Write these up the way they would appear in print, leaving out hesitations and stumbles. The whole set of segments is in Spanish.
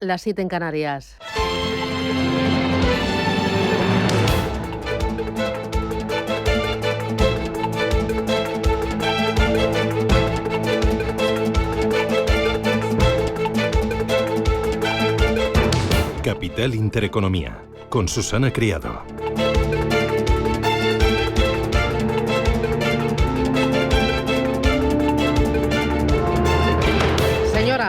Las 7 en Canarias. Capital Intereconomía, con Susana Criado.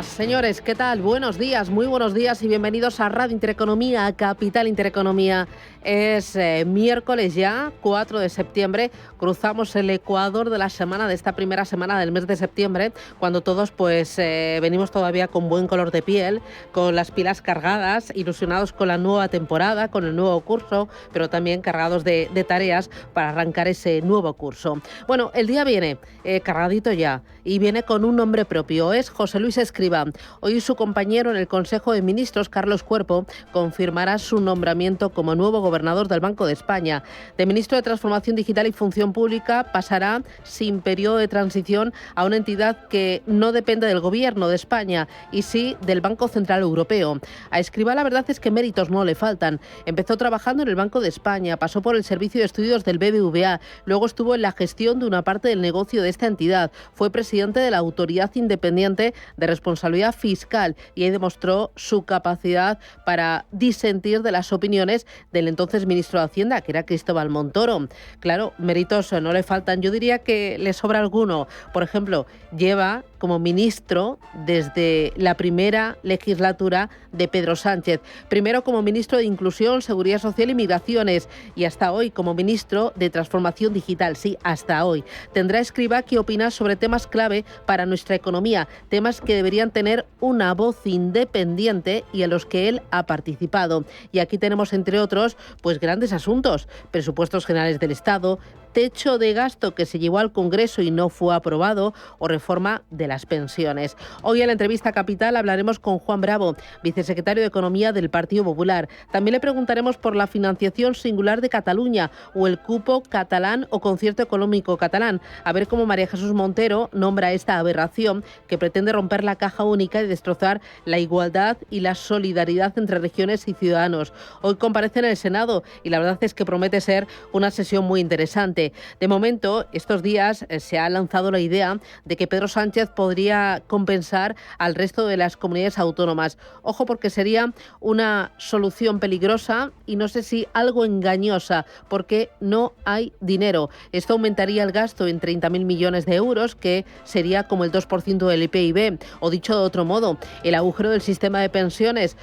Señores, ¿qué tal? Buenos días, muy buenos días y bienvenidos a Radio Intereconomía, a Capital Intereconomía. Es miércoles ya, 4 de septiembre, cruzamos el ecuador de la semana, de esta primera semana del mes de septiembre, cuando todos venimos todavía con buen color de piel, con las pilas cargadas, ilusionados con la nueva temporada, con el nuevo curso, pero también cargados de tareas para arrancar ese nuevo curso. Bueno, el día viene cargadito ya y viene con un nombre propio, es José Luis Escrivá. Hoy su compañero en el Consejo de Ministros, Carlos Cuerpo, confirmará su nombramiento como nuevo gobernador del Banco de España. De ministro de Transformación Digital y Función Pública pasará sin periodo de transición a una entidad que no depende del Gobierno de España y sí del Banco Central Europeo. A Escrivá la verdad es que méritos no le faltan. Empezó trabajando en el Banco de España, pasó por el Servicio de Estudios del BBVA, luego estuvo en la gestión de una parte del negocio de esta entidad. Fue presidente de la Autoridad Independiente de Responsabilidad Fiscal y ahí demostró su capacidad para disentir de las opiniones del entonces ministro de Hacienda, que era Cristóbal Montoro. Claro, méritos no le faltan. Yo diría que le sobra alguno. Por ejemplo, lleva como ministro desde la primera legislatura de Pedro Sánchez. Primero como ministro de Inclusión, Seguridad Social y Migraciones y hasta hoy como ministro de Transformación Digital. Sí, hasta hoy. Tendrá Escrivá que opinar sobre temas clave para nuestra economía, temas que deberían tener una voz independiente y en los que él ha participado. Y aquí tenemos, entre otros, pues grandes asuntos: presupuestos generales del Estado, techo de gasto que se llevó al Congreso y no fue aprobado, o reforma de las pensiones. Hoy en la entrevista Capital hablaremos con Juan Bravo, vicesecretario de Economía del Partido Popular. También le preguntaremos por la financiación singular de Cataluña o el cupo catalán o concierto económico catalán. A ver cómo María Jesús Montero nombra esta aberración que pretende romper la caja única y destrozar la igualdad y la solidaridad entre regiones y ciudadanos. Hoy comparece en el Senado y la verdad es que promete ser una sesión muy interesante. De momento, estos días se ha lanzado la idea de que Pedro Sánchez podría compensar al resto de las comunidades autónomas. Ojo, porque sería una solución peligrosa y no sé si algo engañosa, porque no hay dinero. Esto aumentaría el gasto en 30.000 millones de euros, que sería como el 2% del PIB. O dicho de otro modo, el agujero del sistema de pensiones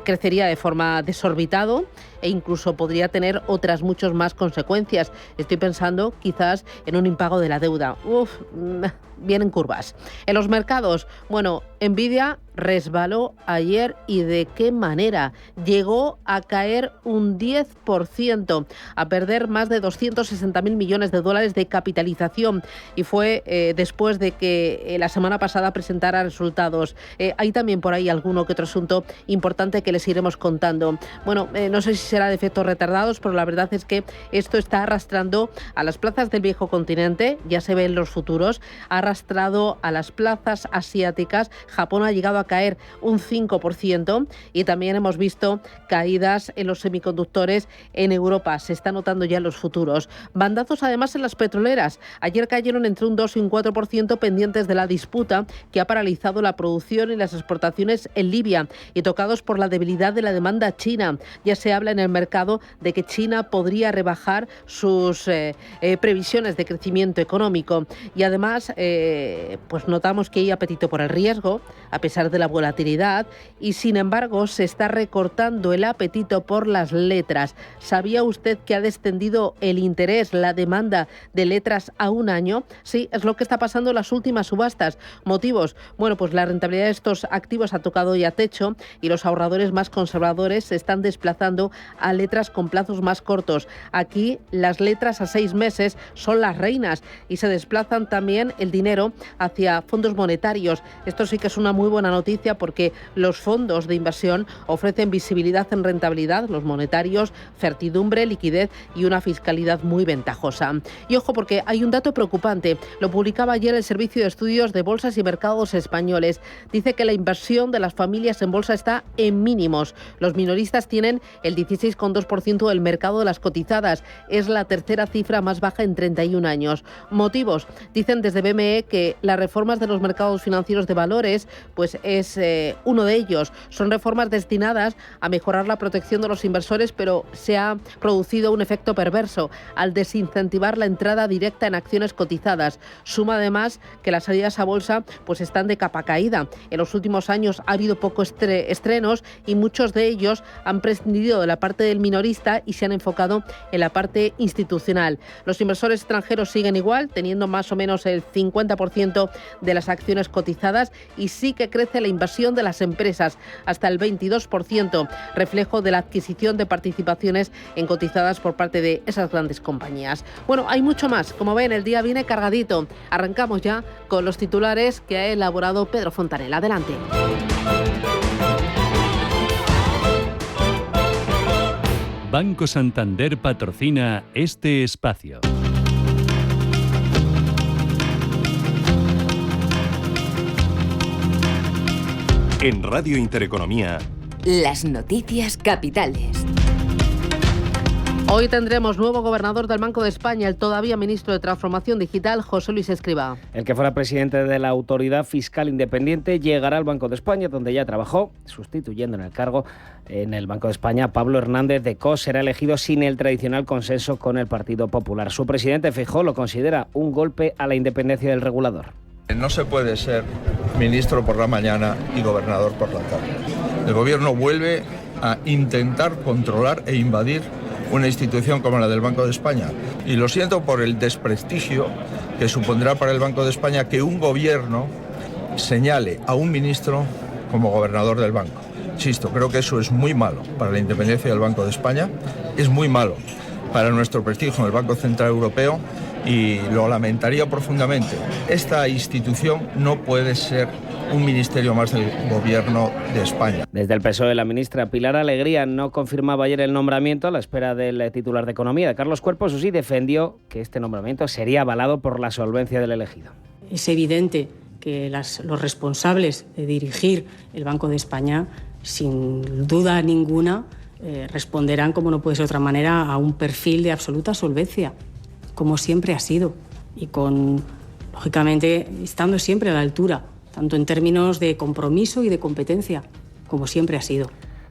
crecería de forma desorbitado e incluso podría tener otras muchas más consecuencias. Estoy pensando quizás en un impago de la deuda. Vienen curvas. En los mercados, bueno, Nvidia resbaló ayer y de qué manera. Llegó a caer un 10%, a perder más de 260.000 millones de dólares de capitalización, y fue después de que la semana pasada presentara resultados. Hay también por ahí alguno que otro asunto importante que les iremos contando. Bueno, no sé si será de efectos retardados, pero la verdad es que esto está arrastrando a las plazas del viejo continente, ya se ven los futuros, ha arrastrado a las plazas asiáticas. Japón ha llegado a caer un 5% y también hemos visto caídas en los semiconductores en Europa. Se está notando ya en los futuros. Bandazos además en las petroleras. Ayer cayeron entre un 2 y un 4% pendientes de la disputa que ha paralizado la producción y las exportaciones en Libia y tocados por la debilidad de la demanda china. Ya se habla en el mercado de que China podría rebajar sus previsiones de crecimiento económico y además pues notamos que hay apetito por el riesgo a pesar de la volatilidad y sin embargo se está recortando el apetito por las letras. ¿Sabía usted que ha descendido el interés, la demanda de letras a un año? Sí, es lo que está pasando en las últimas subastas. ¿Motivos? Bueno, pues la rentabilidad de estos activos ha tocado ya techo y los ahorradores más conservadores se están desplazando a letras con plazos más cortos. Aquí las letras a 6 meses son las reinas y se desplazan también el dinero hacia fondos monetarios. Esto sí que es una muy buena noticia porque los fondos de inversión ofrecen visibilidad en rentabilidad, los monetarios, certidumbre, liquidez y una fiscalidad muy ventajosa. Y ojo, porque hay un dato preocupante. Lo publicaba ayer el Servicio de Estudios de Bolsas y Mercados Españoles. Dice que la inversión de las familias en bolsa está en mínimos. Los minoristas tienen el 16,2% del mercado de las cotizadas. Es la tercera cifra más baja en 31 años. Motivos. Dicen desde BME que las reformas de los mercados financieros de valores pues es uno de ellos. Son reformas destinadas a mejorar la protección de los inversores, pero se ha producido un efecto perverso al desincentivar la entrada directa en acciones cotizadas. Suma además que las salidas a bolsa pues están de capa caída. En los últimos años ha habido pocos estrenos y muchos de ellos han prescindido de la parte del minorista y se han enfocado en la parte institucional. Los inversores extranjeros siguen igual, teniendo más o menos el 50% de las acciones cotizadas, y sí que crece la inversión de las empresas hasta el 22%, reflejo de la adquisición de participaciones en cotizadas por parte de esas grandes compañías. Bueno, hay mucho más. Como ven, el día viene cargadito. Arrancamos ya con los titulares que ha elaborado Pedro Fontanel. Adelante. Banco Santander patrocina este espacio. En Radio Intereconomía, las noticias capitales. Hoy tendremos nuevo gobernador del Banco de España, el todavía ministro de Transformación Digital, José Luis Escrivá. El que fuera presidente de la Autoridad Fiscal Independiente llegará al Banco de España, donde ya trabajó, sustituyendo en el cargo en el Banco de España a Pablo Hernández de Cos. Será elegido sin el tradicional consenso con el Partido Popular. Su presidente, Feijóo, lo considera un golpe a la independencia del regulador. No se puede ser ministro por la mañana y gobernador por la tarde. El gobierno vuelve a intentar controlar e invadir una institución como la del Banco de España. Y lo siento por el desprestigio que supondrá para el Banco de España que un gobierno señale a un ministro como gobernador del banco. Insisto, creo que eso es muy malo para la independencia del Banco de España, es muy malo para nuestro prestigio en el Banco Central Europeo y lo lamentaría profundamente. Esta institución no puede ser un ministerio más del Gobierno de España. Desde el PSOE, la ministra Pilar Alegría no confirmaba ayer el nombramiento a la espera del titular de Economía, de Carlos Cuerpo. Eso sí, defendió que este nombramiento sería avalado por la solvencia del elegido. Es evidente que los responsables de dirigir el Banco de España, sin duda ninguna, responderán, como no puede ser de otra manera, a un perfil de absoluta solvencia, como siempre ha sido, y lógicamente, estando siempre a la altura, tanto en términos de compromiso y de competencia, como siempre ha sido.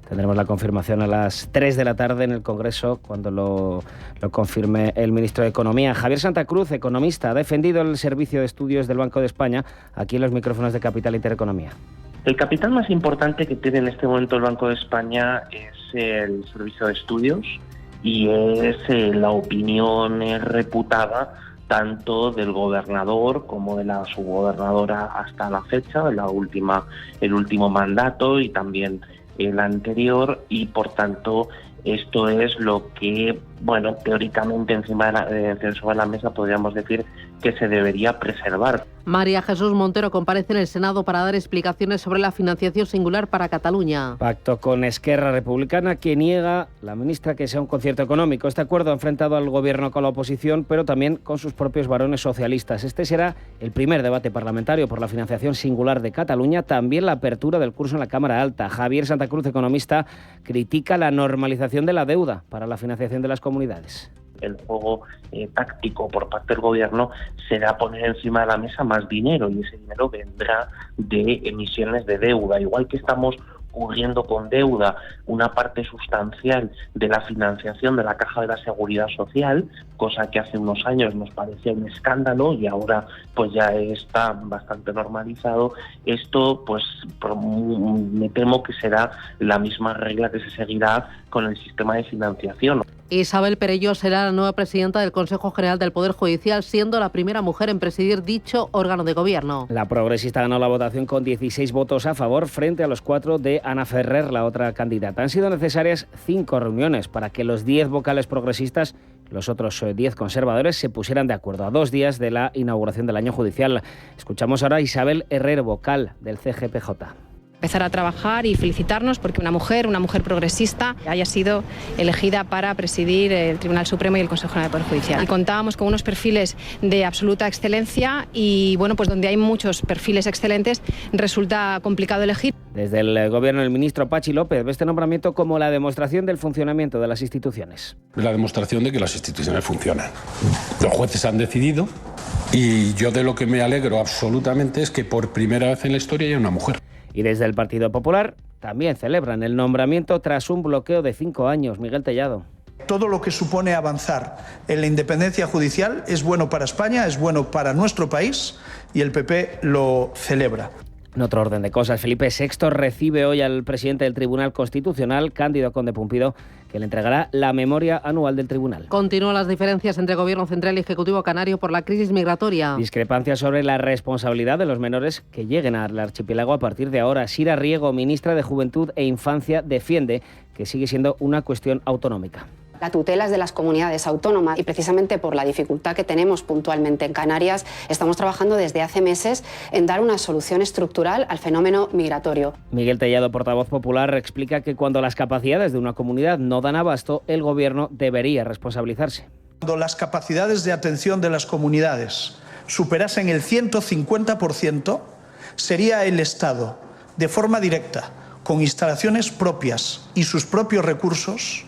Tendremos la confirmación a las 3 de la tarde en el Congreso, cuando lo confirme el ministro de Economía. Javier Santa Cruz, economista, ha defendido el Servicio de Estudios del Banco de España aquí en los micrófonos de Capital Intereconomía. El capital más importante que tiene en este momento el Banco de España es el Servicio de Estudios y es la opinión reputada tanto del gobernador como de la subgobernadora hasta la fecha, el último mandato y también el anterior, y por tanto esto es lo que, teóricamente sobre la mesa podríamos decir que se debería preservar. María Jesús Montero comparece en el Senado para dar explicaciones sobre la financiación singular para Cataluña. Pacto con Esquerra Republicana, que niega la ministra que sea un concierto económico. Este acuerdo ha enfrentado al gobierno con la oposición, pero también con sus propios varones socialistas. Este será el primer debate parlamentario por la financiación singular de Cataluña, también la apertura del curso en la Cámara Alta. Javier Santa Cruz, economista, critica la normalización de la deuda para la financiación de las comunidades. El juego táctico por parte del gobierno será poner encima de la mesa más dinero, y ese dinero vendrá de emisiones de deuda. Igual que estamos cubriendo con deuda una parte sustancial de la financiación de la Caja de la Seguridad Social, cosa que hace unos años nos parecía un escándalo y ahora pues ya está bastante normalizado. Esto pues me temo que será la misma regla que se seguirá con el sistema de financiación. Isabel Perelló será la nueva presidenta del Consejo General del Poder Judicial, siendo la primera mujer en presidir dicho órgano de gobierno. La progresista ganó la votación con 16 votos a favor frente a los 4 de Ana Ferrer, la otra candidata. Han sido necesarias 5 reuniones para que los 10 vocales progresistas, los otros 10 conservadores, se pusieran de acuerdo a 2 días de la inauguración del año judicial. Escuchamos ahora a Isabel Herrero, vocal del CGPJ. Empezar a trabajar y felicitarnos porque una mujer progresista, haya sido elegida para presidir el Tribunal Supremo y el Consejo General del Poder Judicial. Y contábamos con unos perfiles de absoluta excelencia y bueno, pues donde hay muchos perfiles excelentes resulta complicado elegir. Desde el Gobierno, el ministro Patxi López ve este nombramiento como la demostración del funcionamiento de las instituciones. Es la demostración de que las instituciones funcionan. Los jueces han decidido y yo de lo que me alegro absolutamente es que por primera vez en la historia haya una mujer. Y desde el Partido Popular también celebran el nombramiento tras un bloqueo de 5 años. Miguel Tellado. Todo lo que supone avanzar en la independencia judicial es bueno para España, es bueno para nuestro país y el PP lo celebra. En otro orden de cosas, Felipe VI recibe hoy al presidente del Tribunal Constitucional, Cándido Conde Pumpido, que le entregará la memoria anual del tribunal. Continúan las diferencias entre Gobierno Central y Ejecutivo Canario por la crisis migratoria. Discrepancias sobre la responsabilidad de los menores que lleguen al archipiélago a partir de ahora. Sira Riego, ministra de Juventud e Infancia, defiende que sigue siendo una cuestión autonómica. La tutela es de las comunidades autónomas y precisamente por la dificultad que tenemos puntualmente en Canarias, estamos trabajando desde hace meses en dar una solución estructural al fenómeno migratorio. Miguel Tellado, portavoz popular, explica que cuando las capacidades de una comunidad no dan abasto, el Gobierno debería responsabilizarse. Cuando las capacidades de atención de las comunidades superasen el 150%, sería el Estado, de forma directa, con instalaciones propias y sus propios recursos,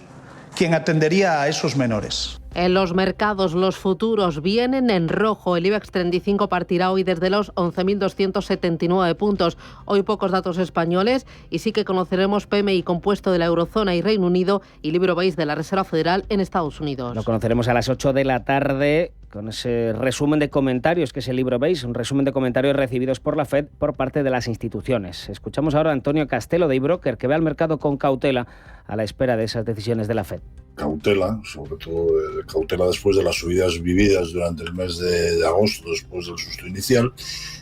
quien atendería a esos menores. En los mercados, los futuros vienen en rojo. El IBEX 35 partirá hoy desde los 11.279 puntos. Hoy pocos datos españoles y sí que conoceremos PMI compuesto de la Eurozona y Reino Unido y libro base de la Reserva Federal en Estados Unidos. Lo conoceremos a las 8 de la tarde con ese resumen de comentarios que es el libro base, un resumen de comentarios recibidos por la FED por parte de las instituciones. Escuchamos ahora a Antonio Castelo de iBroker, que ve al mercado con cautela a la espera de esas decisiones de la FED. Cautela, sobre todo cautela después de las subidas vividas durante el mes de agosto, después del susto inicial,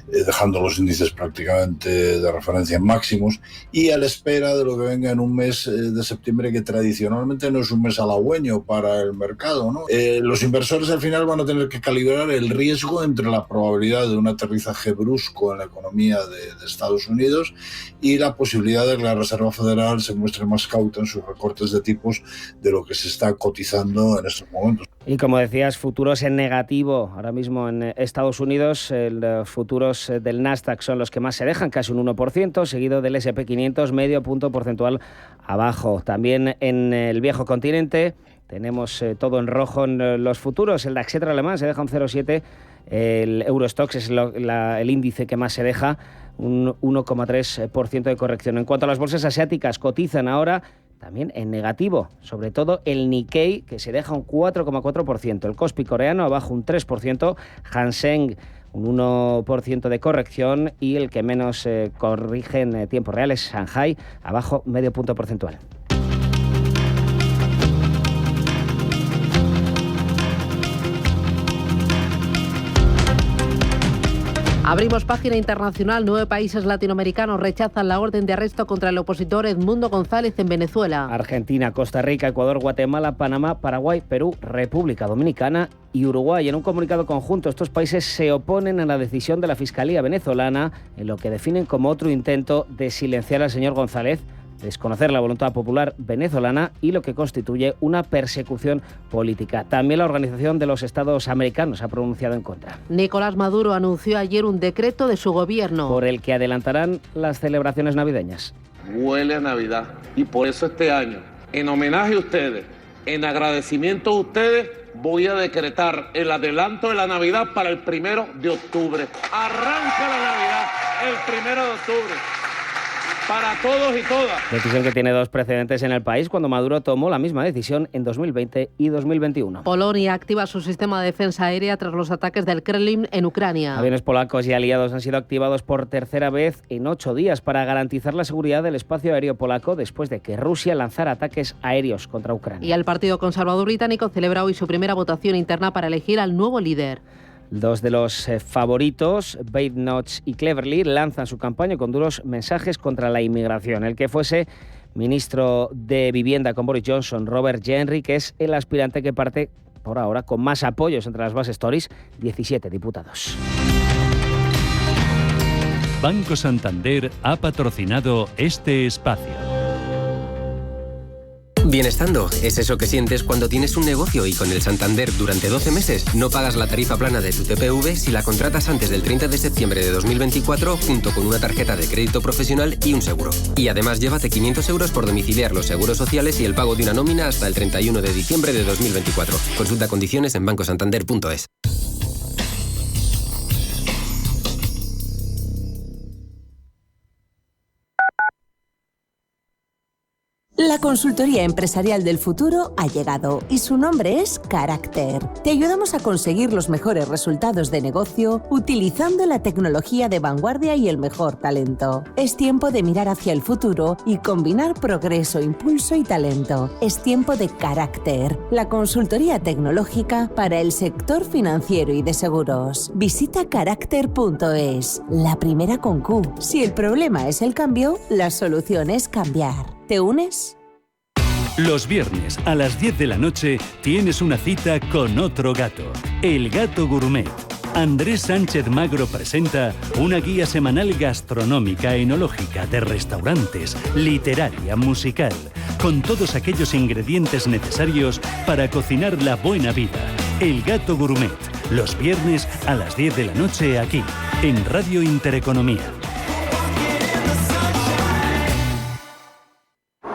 dejando los índices prácticamente de referencia en máximos y a la espera de lo que venga en un mes de septiembre que tradicionalmente no es un mes halagüeño para el mercado, ¿no? Los inversores al final van a tener que calibrar el riesgo entre la probabilidad de un aterrizaje brusco en la economía de Estados Unidos y la posibilidad de que la Reserva Federal se muestre más cauta en sus recortes de tipos de lo que se está cotizando en estos momentos. Y como decías, futuros en negativo. Ahora mismo en Estados Unidos los futuros del Nasdaq son los que más se dejan, casi un 1%, seguido del S&P 500, medio punto porcentual abajo. También en el viejo continente tenemos todo en rojo en los futuros. El DAX alemán se deja un 0,7%, el Eurostoxx es el índice que más se deja, un 1,3% de corrección. En cuanto a las bolsas asiáticas, cotizan ahora también en negativo, sobre todo el Nikkei, que se deja un 4,4%, el Kospi coreano abajo un 3%, Hang Seng un 1% de corrección y el que menos corrige en tiempo real es Shanghai, abajo medio punto porcentual. Abrimos página internacional. 9 países latinoamericanos rechazan la orden de arresto contra el opositor Edmundo González en Venezuela. Argentina, Costa Rica, Ecuador, Guatemala, Panamá, Paraguay, Perú, República Dominicana y Uruguay. En un comunicado conjunto, estos países se oponen a la decisión de la Fiscalía venezolana en lo que definen como otro intento de silenciar al señor González, desconocer la voluntad popular venezolana y lo que constituye una persecución política. También la Organización de los Estados Americanos ha pronunciado en contra. Nicolás Maduro anunció ayer un decreto de su gobierno por el que adelantarán las celebraciones navideñas. Huele a Navidad y por eso este año, en homenaje a ustedes, en agradecimiento a ustedes, voy a decretar el adelanto de la Navidad para el 1 de octubre. Arranca la Navidad el 1 de octubre. Para todos y todas. Decisión que tiene dos precedentes en el país cuando Maduro tomó la misma decisión en 2020 y 2021. Polonia activa su sistema de defensa aérea tras los ataques del Kremlin en Ucrania. Aviones polacos y aliados han sido activados por tercera vez en 8 días para garantizar la seguridad del espacio aéreo polaco después de que Rusia lanzara ataques aéreos contra Ucrania. Y el Partido Conservador británico celebra hoy su primera votación interna para elegir al nuevo líder. Dos de los favoritos, Badenoch y Cleverly, lanzan su campaña con duros mensajes contra la inmigración. El que fuese ministro de Vivienda con Boris Johnson, Robert Jenry, que es el aspirante que parte por ahora con más apoyos entre las bases Tories, 17 diputados. Banco Santander ha patrocinado este espacio. Bienestando es eso que sientes cuando tienes un negocio y con el Santander durante 12 meses no pagas la tarifa plana de tu TPV si la contratas antes del 30 de septiembre de 2024 junto con una tarjeta de crédito profesional y un seguro. Y además llévate 500 euros por domiciliar los seguros sociales y el pago de una nómina hasta el 31 de diciembre de 2024. Consulta condiciones en bancosantander.es. La consultoría empresarial del futuro ha llegado y su nombre es Carácter. Te ayudamos a conseguir los mejores resultados de negocio utilizando la tecnología de vanguardia y el mejor talento. Es tiempo de mirar hacia el futuro y combinar progreso, impulso y talento. Es tiempo de Carácter, la consultoría tecnológica para el sector financiero y de seguros. Visita carácter.es, la primera con Q. Si el problema es el cambio, la solución es cambiar. ¿Te unes? Los viernes a las 10 de la noche tienes una cita con otro gato, El Gato Gourmet. Andrés Sánchez Magro presenta una guía semanal gastronómica, enológica, de restaurantes, literaria, musical, con todos aquellos ingredientes necesarios para cocinar la buena vida. El Gato Gourmet, los viernes a las 10 de la noche aquí, en Radio Intereconomía.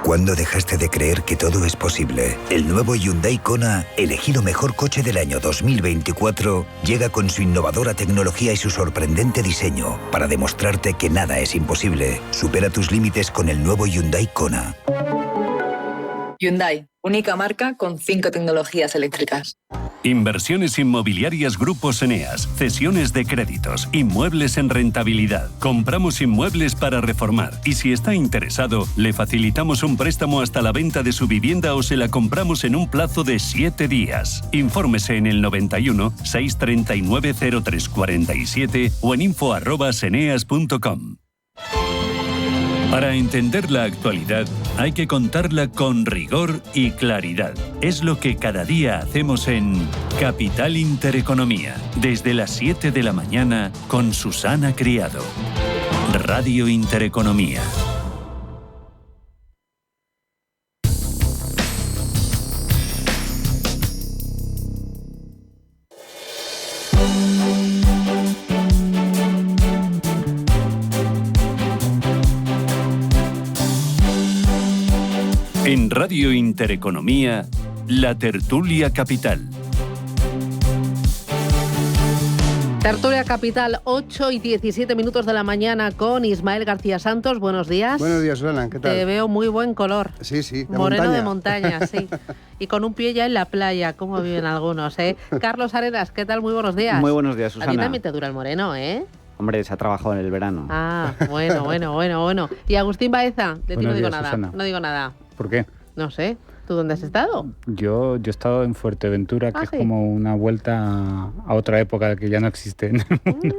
¿Cuándo dejaste de creer que todo es posible? El nuevo Hyundai Kona, elegido mejor coche del año 2024, llega con su innovadora tecnología y su sorprendente diseño para demostrarte que nada es imposible. Supera tus límites con el nuevo Hyundai Kona. Hyundai, única marca con 5 tecnologías eléctricas. Inversiones inmobiliarias Grupos Eneas, cesiones de créditos, inmuebles en rentabilidad. Compramos inmuebles para reformar y si está interesado, le facilitamos un préstamo hasta la venta de su vivienda o se la compramos en un plazo de 7 días. Infórmese en el 91 639 0347 o en info@eneas.com. Para entender la actualidad, hay que contarla con rigor y claridad. Es lo que cada día hacemos en Capital Intereconomía, desde las 7 de la mañana con Susana Criado. Radio Intereconomía. En Radio Intereconomía, la tertulia capital. Tertulia Capital, 8 y 17 minutos de la mañana con Ismael García Santos. Buenos días. Buenos días, Susana. ¿Qué tal? Te veo muy buen color. Sí, sí, de moreno montaña. de montaña, sí. Y con un pie ya en la playa, como viven algunos, ¿eh? Carlos Arenas, ¿qué tal? Muy buenos días. Muy buenos días, Susana. A ti también te dura el moreno, ¿eh? Hombre, se ha trabajado en el verano. Ah, bueno. Y Agustín Baeza, de ti no digo nada. Susana. No digo nada. ¿Por qué? No sé. ¿Tú dónde has estado? Yo he estado en Fuerteventura, que es sí. como una vuelta a otra época que ya no existe en el mundo.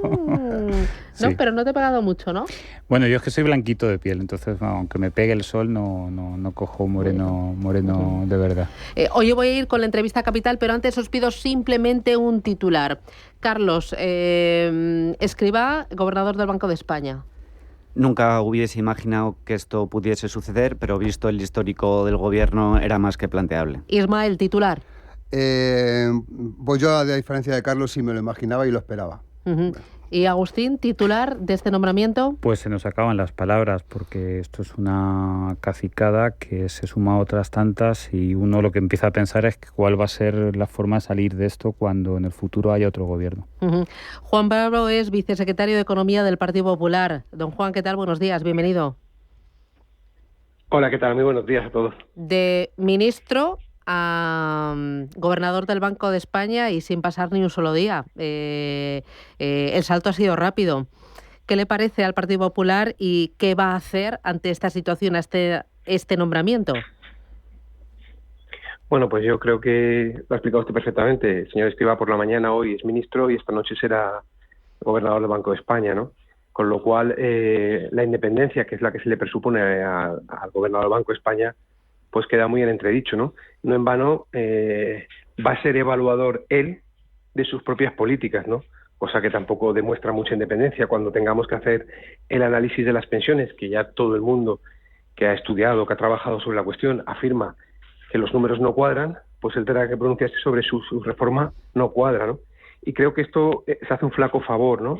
No, Sí. pero no te he pagado mucho, ¿no? Bueno, yo es que soy blanquito de piel, entonces aunque me pegue el sol no cojo moreno de verdad. Hoy voy a ir con la entrevista Capital, pero antes os pido simplemente un titular. Carlos, Escrivá, gobernador del Banco de España. Nunca hubiese imaginado que esto pudiese suceder, pero visto el histórico del gobierno era más que planteable. Ismael, titular. Pues yo, a diferencia de Carlos, sí me lo imaginaba y lo esperaba. Uh-huh. Y Agustín, titular de este nombramiento. Pues se nos acaban las palabras, porque esto es una cacicada que se suma a otras tantas y uno lo que empieza a pensar es cuál va a ser la forma de salir de esto cuando en el futuro haya otro gobierno. Uh-huh. Juan Pablo es vicesecretario de Economía del Partido Popular. Don Juan, ¿qué tal? Buenos días, bienvenido. Hola, ¿qué tal? Muy buenos días a todos. De ministro a gobernador del Banco de España y sin pasar ni un solo día. El salto ha sido rápido. ¿Qué le parece al Partido Popular y qué va a hacer ante esta situación, este nombramiento? Bueno, pues yo creo que lo ha explicado usted perfectamente. El señor Escrivá por la mañana hoy es ministro y esta noche será gobernador del Banco de España, ¿no? Con lo cual, la independencia, que es la que se le presupone al gobernador del Banco de España, pues queda muy en entredicho, ¿no? No en vano va a ser evaluador él de sus propias políticas, ¿no? cosa que tampoco demuestra mucha independencia. Cuando tengamos que hacer el análisis de las pensiones, que ya todo el mundo que ha estudiado, que ha trabajado sobre la cuestión, afirma que los números no cuadran, pues él tendrá que pronunciarse sobre su reforma no cuadra, ¿no? Y creo que esto se hace un flaco favor, ¿no?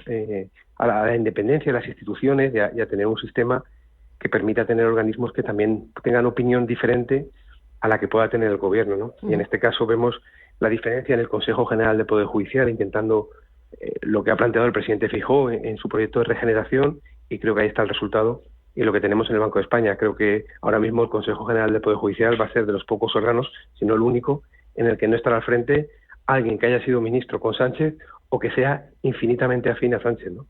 A la independencia de las instituciones y a tener un sistema que permita tener organismos que también tengan opinión diferente a la que pueda tener el gobierno, ¿no? Y en este caso vemos la diferencia en el Consejo General del Poder Judicial, intentando lo que ha planteado el presidente Feijóo en su proyecto de regeneración, y creo que ahí está el resultado. Y lo que tenemos en el Banco de España, creo que ahora mismo el Consejo General del Poder Judicial va a ser de los pocos órganos, si no el único, en el que no estará al frente alguien que haya sido ministro con Sánchez o que sea infinitamente afín a Sánchez, ¿no?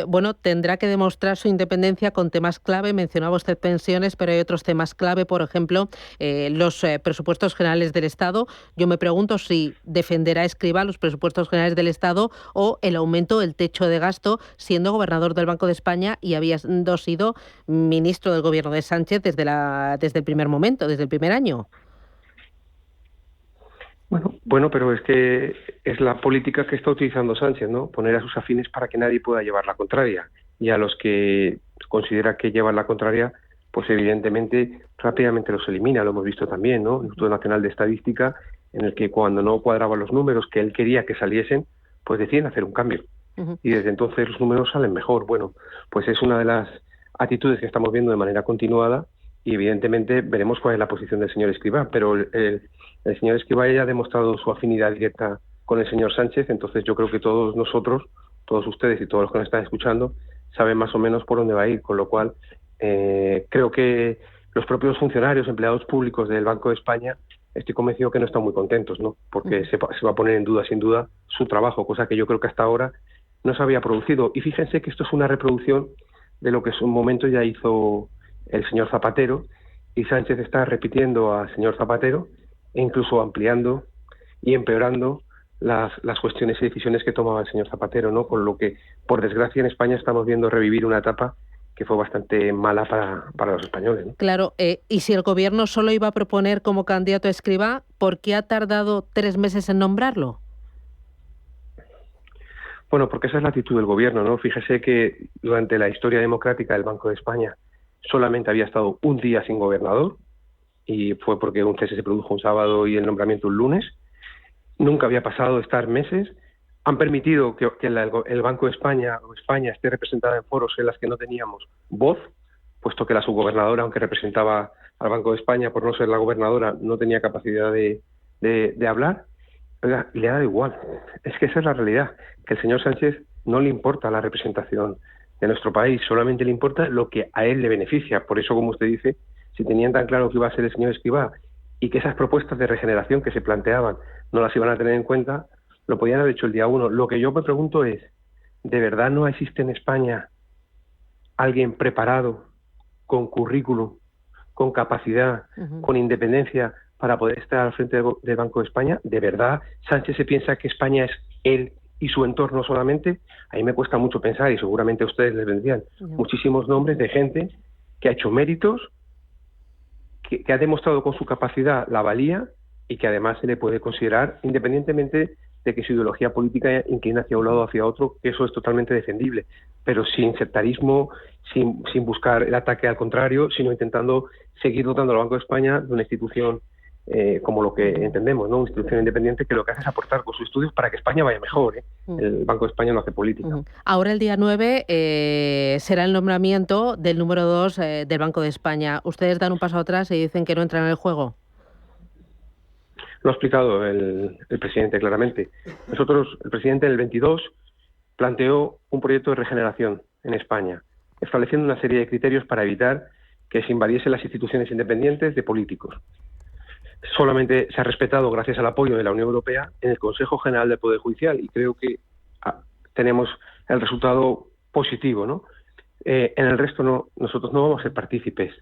Bueno, tendrá que demostrar su independencia con temas clave. Mencionaba usted pensiones, pero hay otros temas clave, por ejemplo, los presupuestos generales del Estado. Yo me pregunto si defenderá Escrivá los presupuestos generales del Estado o el aumento del techo de gasto, siendo gobernador del Banco de España y habiendo sido ministro del gobierno de Sánchez desde el primer momento, desde el primer año. Bueno, pero es que es la política que está utilizando Sánchez, ¿no? Poner a sus afines para que nadie pueda llevar la contraria. Y a los que considera que llevan la contraria, pues evidentemente rápidamente los elimina. Lo hemos visto también, ¿no? El Instituto Nacional de Estadística, en el que cuando no cuadraban los números que él quería que saliesen, pues deciden hacer un cambio. Y desde entonces los números salen mejor. Bueno, pues es una de las actitudes que estamos viendo de manera continuada, y evidentemente veremos cuál es la posición del señor Escrivá, pero el señor Escrivá ya ha demostrado su afinidad directa con el señor Sánchez, entonces yo creo que todos nosotros, todos ustedes y todos los que nos están escuchando, saben más o menos por dónde va a ir, con lo cual creo que los propios funcionarios, empleados públicos del Banco de España, estoy convencido que no están muy contentos, ¿no? Porque se va a poner en duda, sin duda, su trabajo, cosa que yo creo que hasta ahora no se había producido. Y fíjense que esto es una reproducción de lo que en su momento ya hizo el señor Zapatero, y Sánchez está repitiendo al señor Zapatero e incluso ampliando y empeorando las cuestiones y decisiones que tomaba el señor Zapatero, ¿no? Con lo que, por desgracia, en España estamos viendo revivir una etapa que fue bastante mala para los españoles, ¿no? Claro, y si el gobierno solo iba a proponer como candidato a Escrivá, ¿por qué ha tardado 3 meses en nombrarlo? Bueno, porque esa es la actitud del gobierno, ¿no? Fíjese que durante la historia democrática del Banco de España solamente había estado un día sin gobernador, y fue porque un cese se produjo un sábado y el nombramiento un lunes. Nunca había pasado de estar meses. Han permitido que el Banco de España o España esté representada en foros en las que no teníamos voz, puesto que la subgobernadora, aunque representaba al Banco de España por no ser la gobernadora, no tenía capacidad de hablar. Oiga, le ha dado igual. Es que esa es la realidad, que el señor Sánchez no le importa la representación de nuestro país, solamente le importa lo que a él le beneficia. Por eso, como usted dice, si tenían tan claro que iba a ser el señor Escrivá y que esas propuestas de regeneración que se planteaban no las iban a tener en cuenta, lo podían haber hecho el día 1. Lo que yo me pregunto es, ¿de verdad no existe en España alguien preparado, con currículum, con capacidad, con independencia para poder estar al frente del Banco de España? ¿De verdad Sánchez se piensa que España es él y su entorno solamente? Ahí me cuesta mucho pensar, y seguramente a ustedes les vendrían muchísimos nombres de gente que ha hecho méritos, que ha demostrado con su capacidad la valía, y que además se le puede considerar, independientemente de que su ideología política inclina hacia un lado o hacia otro, que eso es totalmente defendible, pero sin sectarismo, sin buscar el ataque al contrario, sino intentando seguir dotando al Banco de España de una institución como lo que entendemos, ¿no? Una institución independiente que lo que hace es aportar con sus estudios para que España vaya mejor, ¿eh? El Banco de España no hace política. Ahora, el día 9, será el nombramiento del número 2 del Banco de España. ¿Ustedes dan un paso atrás y dicen que no entran en el juego? Lo ha explicado el presidente claramente. Nosotros, el presidente en el 22 planteó un proyecto de regeneración en España, estableciendo una serie de criterios para evitar que se invadiesen las instituciones independientes de políticos. Solamente se ha respetado gracias al apoyo de la Unión Europea en el Consejo General del Poder Judicial, y creo que tenemos el resultado positivo, ¿no? En el resto no, nosotros no vamos a ser partícipes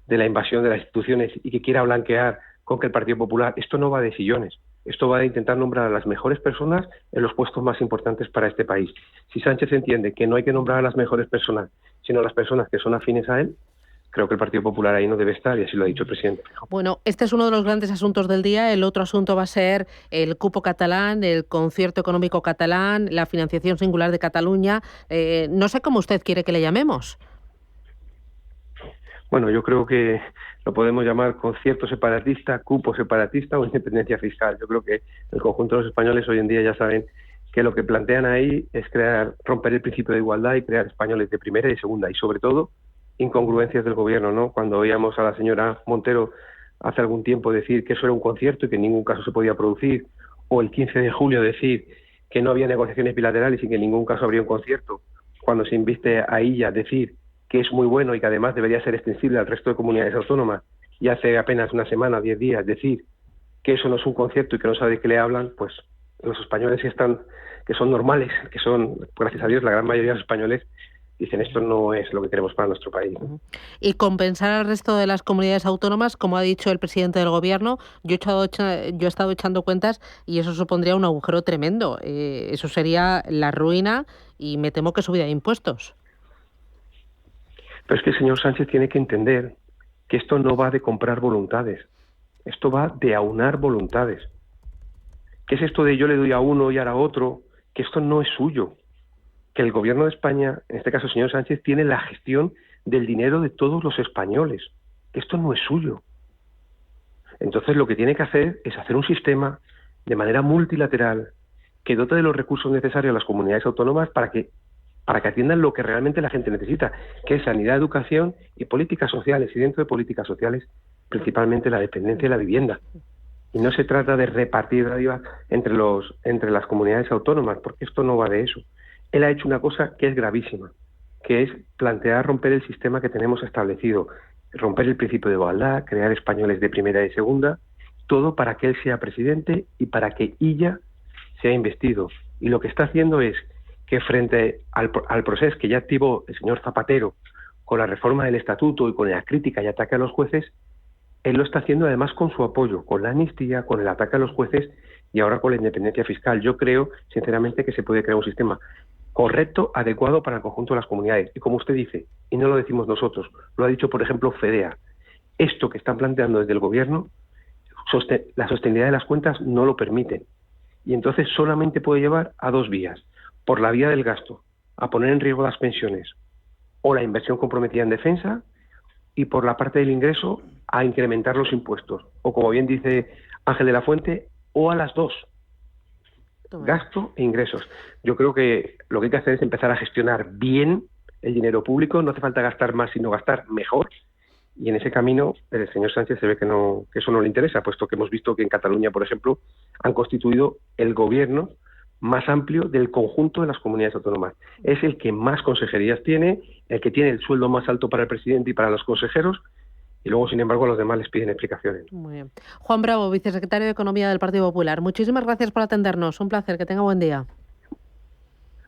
de la invasión de las instituciones y que quiera blanquear con que el Partido Popular, esto no va de sillones, esto va de intentar nombrar a las mejores personas en los puestos más importantes para este país. Si Sánchez entiende que no hay que nombrar a las mejores personas, sino a las personas que son afines a él, creo que el Partido Popular ahí no debe estar, y así lo ha dicho el presidente. Bueno, este es uno de los grandes asuntos del día. El otro asunto va a ser el cupo catalán, el concierto económico catalán, la financiación singular de Cataluña. No sé cómo usted quiere que le llamemos. Bueno, yo creo que lo podemos llamar concierto separatista, cupo separatista o independencia fiscal. Yo creo que el conjunto de los españoles hoy en día ya saben que lo que plantean ahí es romper el principio de igualdad y crear españoles de primera y de segunda, y sobre todo incongruencias del gobierno, ¿no? Cuando oíamos a la señora Montero hace algún tiempo decir que eso era un concierto y que en ningún caso se podía producir, o el 15 de julio decir que no había negociaciones bilaterales y que en ningún caso habría un concierto, cuando se inviste a ella decir que es muy bueno y que además debería ser extensible al resto de comunidades autónomas, y hace apenas una semana, 10 días, decir que eso no es un concierto y que no sabe de qué le hablan, pues los españoles que son normales, que son, gracias a Dios, la gran mayoría de los españoles, dicen esto no es lo que queremos para nuestro país, ¿no? Y compensar al resto de las comunidades autónomas, como ha dicho el presidente del Gobierno, yo he estado echando cuentas y eso supondría un agujero tremendo. Eso sería la ruina y me temo que subida de impuestos. Pero es que el señor Sánchez tiene que entender que esto no va de comprar voluntades, esto va de aunar voluntades. ¿Qué es esto de yo le doy a uno y ahora a otro? Que esto no es suyo. Que el Gobierno de España, en este caso el señor Sánchez, tiene la gestión del dinero de todos los españoles. Que esto no es suyo. Entonces lo que tiene que hacer es hacer un sistema de manera multilateral que dote de los recursos necesarios a las comunidades autónomas para que atiendan lo que realmente la gente necesita, que es sanidad, educación y políticas sociales. Y dentro de políticas sociales, principalmente la dependencia y la vivienda. Y no se trata de repartir dádivas entre las comunidades autónomas, porque esto no va de eso. Él ha hecho una cosa que es gravísima, que es plantear romper el sistema que tenemos establecido, romper el principio de igualdad, crear españoles de primera y segunda, todo para que él sea presidente y para que ella sea investido. Y lo que está haciendo es que frente al proceso que ya activó el señor Zapatero con la reforma del estatuto y con la crítica y ataque a los jueces, él lo está haciendo además con su apoyo, con la amnistía, con el ataque a los jueces y ahora con la independencia fiscal. Yo creo, sinceramente, que se puede crear un sistema correcto, adecuado para el conjunto de las comunidades. Y como usted dice, y no lo decimos nosotros, lo ha dicho, por ejemplo, FEDEA, esto que están planteando desde el Gobierno, la sostenibilidad de las cuentas no lo permiten. Y entonces solamente puede llevar a dos vías. Por la vía del gasto, a poner en riesgo las pensiones o la inversión comprometida en defensa, y por la parte del ingreso, a incrementar los impuestos. O como bien dice Ángel de la Fuente, o a las dos. Gasto e ingresos. Yo creo que lo que hay que hacer es empezar a gestionar bien el dinero público. No hace falta gastar más, sino gastar mejor. Y en ese camino el señor Sánchez se ve que eso no le interesa, puesto que hemos visto que en Cataluña, por ejemplo, han constituido el gobierno más amplio del conjunto de las comunidades autónomas. Es el que más consejerías tiene, el que tiene el sueldo más alto para el presidente y para los consejeros, y luego, sin embargo, a los demás les piden explicaciones. Muy bien. Juan Bravo, vicesecretario de Economía del Partido Popular. Muchísimas gracias por atendernos. Un placer. Que tenga buen día.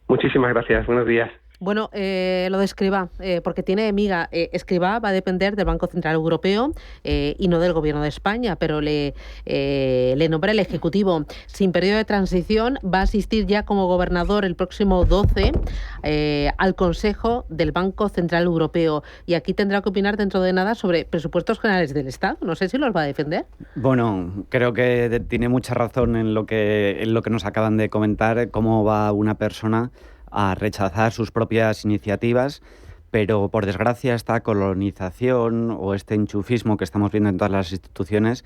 Muchísimas gracias. Buenos días. Bueno, lo de Escrivá, porque tiene miga. Escrivá va a depender del Banco Central Europeo y no del Gobierno de España, pero le nombra el Ejecutivo. Sin periodo de transición, va a asistir ya como gobernador el próximo 12 al Consejo del Banco Central Europeo. Y aquí tendrá que opinar dentro de nada sobre presupuestos generales del Estado. No sé si los va a defender. Bueno, creo que tiene mucha razón en lo que nos acaban de comentar, cómo va una persona a rechazar sus propias iniciativas, pero por desgracia esta colonización o este enchufismo que estamos viendo en todas las instituciones,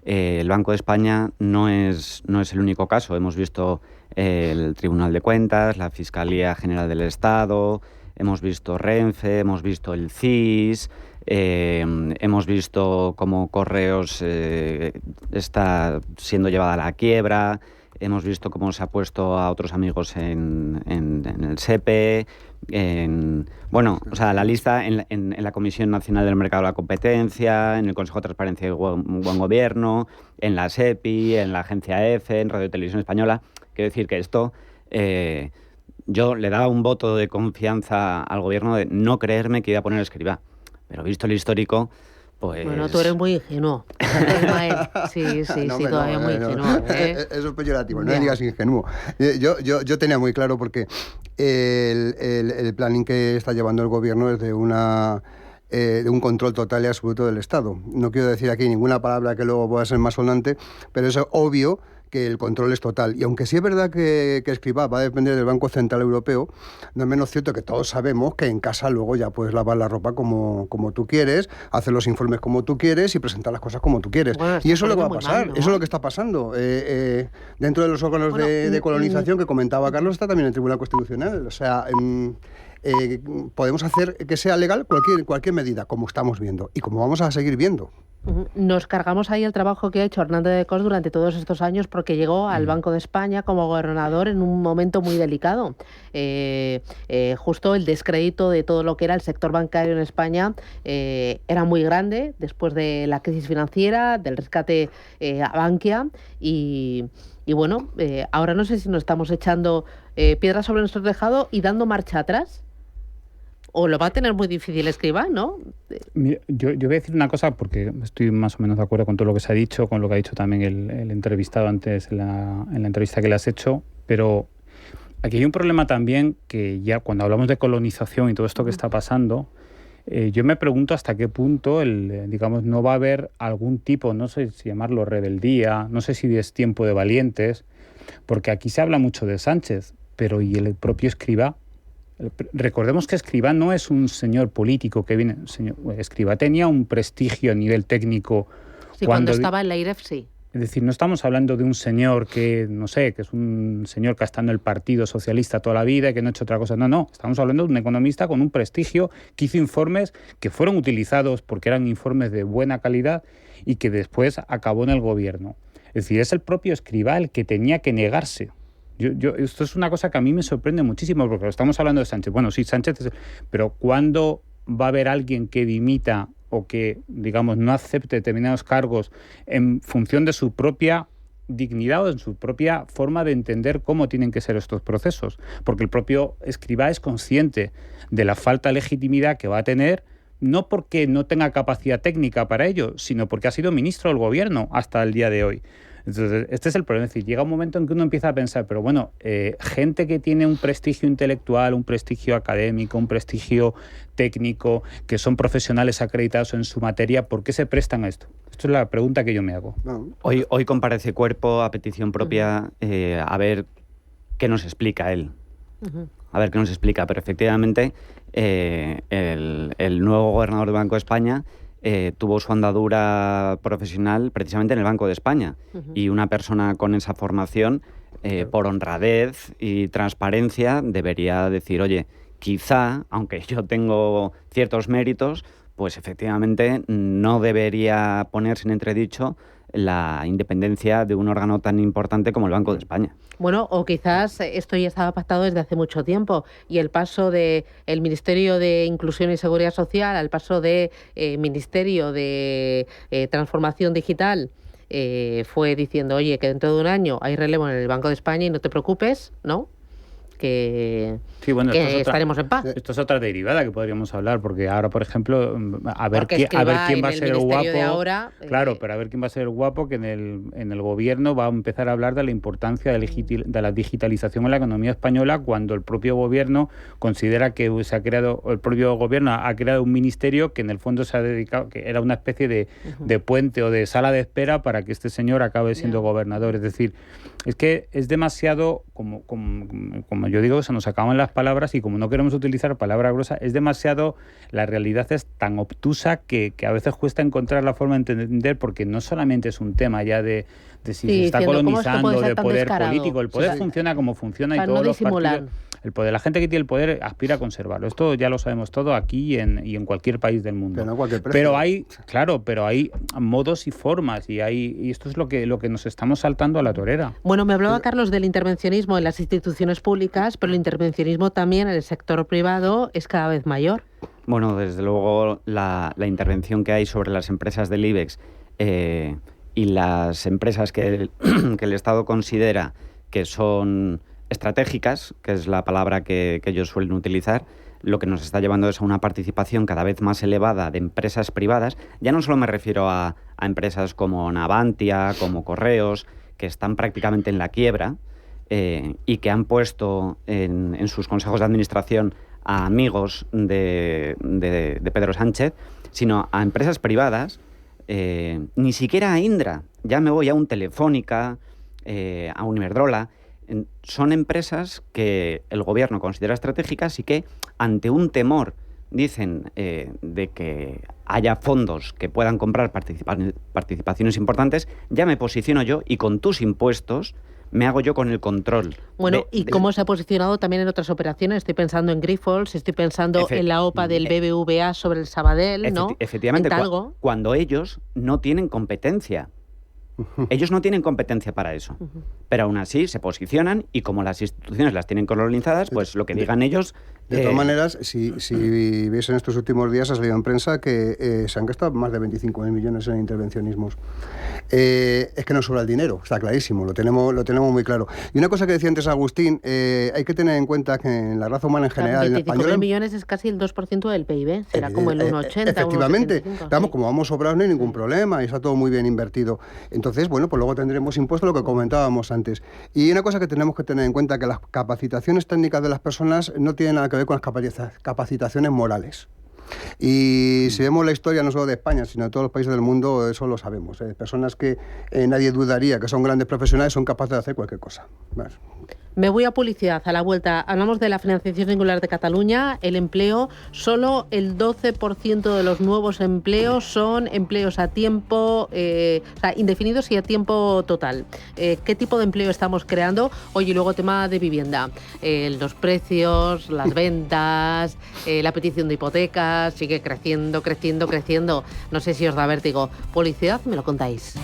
el Banco de España no es el único caso. Hemos visto el Tribunal de Cuentas, la Fiscalía General del Estado, hemos visto Renfe, hemos visto el CIS, hemos visto cómo Correos está siendo llevada a la quiebra. Hemos visto cómo se ha puesto a otros amigos en el SEPE, la lista en la Comisión Nacional del Mercado de la Competencia, en el Consejo de Transparencia y Buen Gobierno, en la SEPI, en la Agencia EFE, en Radio y Televisión Española. Quiero decir que esto, yo le daba un voto de confianza al Gobierno de no creerme que iba a poner Escrivá. Pero visto el histórico, pues... Bueno, tú eres muy ingenuo. Sí, todavía muy ingenuo. Eso es peyorativo, no le digas ingenuo. Yo tenía muy claro porque el planning que está llevando el Gobierno es de una de un control total y absoluto del Estado. No quiero decir aquí ninguna palabra que luego pueda ser más sonante, pero es obvio que el control es total. Y aunque sí es verdad que Escrivá va a depender del Banco Central Europeo, no es menos cierto que todos sabemos que en casa luego ya puedes lavar la ropa como tú quieres, hacer los informes como tú quieres y presentar las cosas como tú quieres. Bueno, y eso es lo que va a pasar, ¿no? Eso es lo que está pasando. Dentro de los órganos de colonización que comentaba Carlos está también el Tribunal Constitucional. O sea, podemos hacer que sea legal cualquier medida, como estamos viendo y como vamos a seguir viendo. Nos cargamos ahí el trabajo que ha hecho Hernández de Cos durante todos estos años, porque llegó al Banco de España como gobernador en un momento muy delicado. Justo el descrédito de todo lo que era el sector bancario en España era muy grande después de la crisis financiera, del rescate a Bankia y bueno, ahora no sé si nos estamos echando piedras sobre nuestro tejado y dando marcha atrás. O lo va a tener muy difícil Escrivá, ¿no? Yo voy a decir una cosa, porque estoy más o menos de acuerdo con todo lo que se ha dicho, con lo que ha dicho también el entrevistado antes en la entrevista que le has hecho, pero aquí hay un problema también que ya cuando hablamos de colonización y todo esto que está pasando, yo me pregunto hasta qué punto digamos, no va a haber algún tipo, no sé si llamarlo rebeldía, no sé si es tiempo de valientes, porque aquí se habla mucho de Sánchez, pero ¿y el propio Escrivá? Recordemos que Escrivá no es un señor político que viene... Escrivá tenía un prestigio a nivel técnico. Sí, cuando estaba en la IREF, sí. Es decir, no estamos hablando de un señor que, no sé, que es un señor que ha estado en el Partido Socialista toda la vida y que no ha hecho otra cosa. No. Estamos hablando de un economista con un prestigio que hizo informes que fueron utilizados porque eran informes de buena calidad y que después acabó en el gobierno. Es decir, es el propio Escrivá el que tenía que negarse. Esto es una cosa que a mí me sorprende muchísimo, porque estamos hablando de Sánchez. Bueno, sí, Sánchez, pero ¿cuándo va a haber alguien que dimita o que, digamos, no acepte determinados cargos en función de su propia dignidad o en su propia forma de entender cómo tienen que ser estos procesos? Porque el propio Escrivá es consciente de la falta de legitimidad que va a tener, no porque no tenga capacidad técnica para ello, sino porque ha sido ministro del gobierno hasta el día de hoy. Entonces, este es el problema. Es decir, llega un momento en que uno empieza a pensar, pero bueno, gente que tiene un prestigio intelectual, un prestigio académico, un prestigio técnico, que son profesionales acreditados en su materia, ¿por qué se prestan a esto? Esto es la pregunta que yo me hago. Hoy comparece Cuerpo a petición propia, a ver qué nos explica él. A ver qué nos explica. Pero efectivamente, el nuevo gobernador del Banco de España tuvo su andadura profesional precisamente en el Banco de España. Y una persona con esa formación, por honradez y transparencia, debería decir, oye, quizá, aunque yo tengo ciertos méritos, pues efectivamente no debería ponerse en entredicho la independencia de un órgano tan importante como el Banco de España. Bueno, o quizás esto ya estaba pactado desde hace mucho tiempo y el paso del Ministerio de Inclusión y Seguridad Social al paso del Ministerio de Transformación Digital fue diciendo, oye, que dentro de un año hay relevo en el Banco de España y no te preocupes, ¿no? Que estaremos en paz. Esto es otra derivada que podríamos hablar, porque ahora, por ejemplo, a ver quién va a ser el guapo. Ahora, claro, pero a ver quién va a ser el guapo que en el gobierno va a empezar a hablar de la importancia de la digitalización en la economía española, cuando el propio gobierno considera que el propio gobierno ha creado un ministerio que en el fondo se ha dedicado, que era una especie de puente o de sala de espera para que este señor acabe siendo gobernador. Es decir, es que es demasiado, como yo digo, se nos acaban las palabras y como no queremos utilizar palabra grosa, es demasiado, la realidad es tan obtusa que a veces cuesta encontrar la forma de entender, porque no solamente es un tema ya de si se está colonizando, de poder político. El poder funciona como funciona y todos los partidos... El poder, la gente que tiene el poder aspira a conservarlo. Esto ya lo sabemos todo aquí y en cualquier país del mundo. Pero no a cualquier precio. Pero hay modos y formas y esto es lo que nos estamos saltando a la torera. Bueno, me hablaba Carlos del intervencionismo en las instituciones públicas, pero el intervencionismo también en el sector privado es cada vez mayor. Bueno, desde luego la intervención que hay sobre las empresas del IBEX y las empresas que el Estado considera que son estratégicas, que es la palabra que ellos suelen utilizar, lo que nos está llevando es a una participación cada vez más elevada de empresas privadas. Ya no solo me refiero a empresas como Navantia, como Correos, que están prácticamente en la quiebra y que han puesto en sus consejos de administración a amigos de Pedro Sánchez, sino a empresas privadas, ni siquiera a Indra, ya me voy a un Telefónica, a un Iberdrola. Son empresas que el gobierno considera estratégicas y que, ante un temor, dicen, de que haya fondos que puedan comprar participaciones importantes, ya me posiciono yo y con tus impuestos me hago yo con el control. Bueno, ¿cómo se ha posicionado también en otras operaciones? Estoy pensando en Grifols, estoy pensando en la OPA del BBVA sobre el Sabadell, ¿no? Efectivamente, cuando ellos no tienen competencia. Ellos no tienen competencia para eso, pero aún así se posicionan y como las instituciones las tienen colonizadas, pues lo que digan ellos... De todas maneras, si ves en estos últimos días, ha salido en prensa que se han gastado más de 25.000 millones en intervencionismos. Es que no sobra el dinero, está clarísimo, lo tenemos muy claro. Y una cosa que decía antes Agustín, hay que tener en cuenta que en la raza humana en general... 25.000 millones es casi el 2% del PIB, será como el 1,80. Efectivamente, 1,75, vamos, sí. Como vamos sobrados no hay ningún problema y está todo muy bien invertido. Entonces, bueno, pues luego tendremos impuestos, lo que comentábamos antes. Y una cosa que tenemos que tener en cuenta, que las capacitaciones técnicas de las personas no tienen nada que ver con las capacitaciones morales. Y si vemos la historia no solo de España, sino de todos los países del mundo, eso lo sabemos. Personas que nadie dudaría que son grandes profesionales son capaces de hacer cualquier cosa. Bueno. Me voy a publicidad. A la vuelta hablamos de la financiación singular de Cataluña, el empleo. Solo el 12% de los nuevos empleos son empleos a tiempo, indefinidos y a tiempo total. ¿Qué tipo de empleo estamos creando? Oye, y luego tema de vivienda. Los precios, las ventas, la petición de hipotecas, sigue creciendo. No sé si os da vértigo. Publicidad, me lo contáis.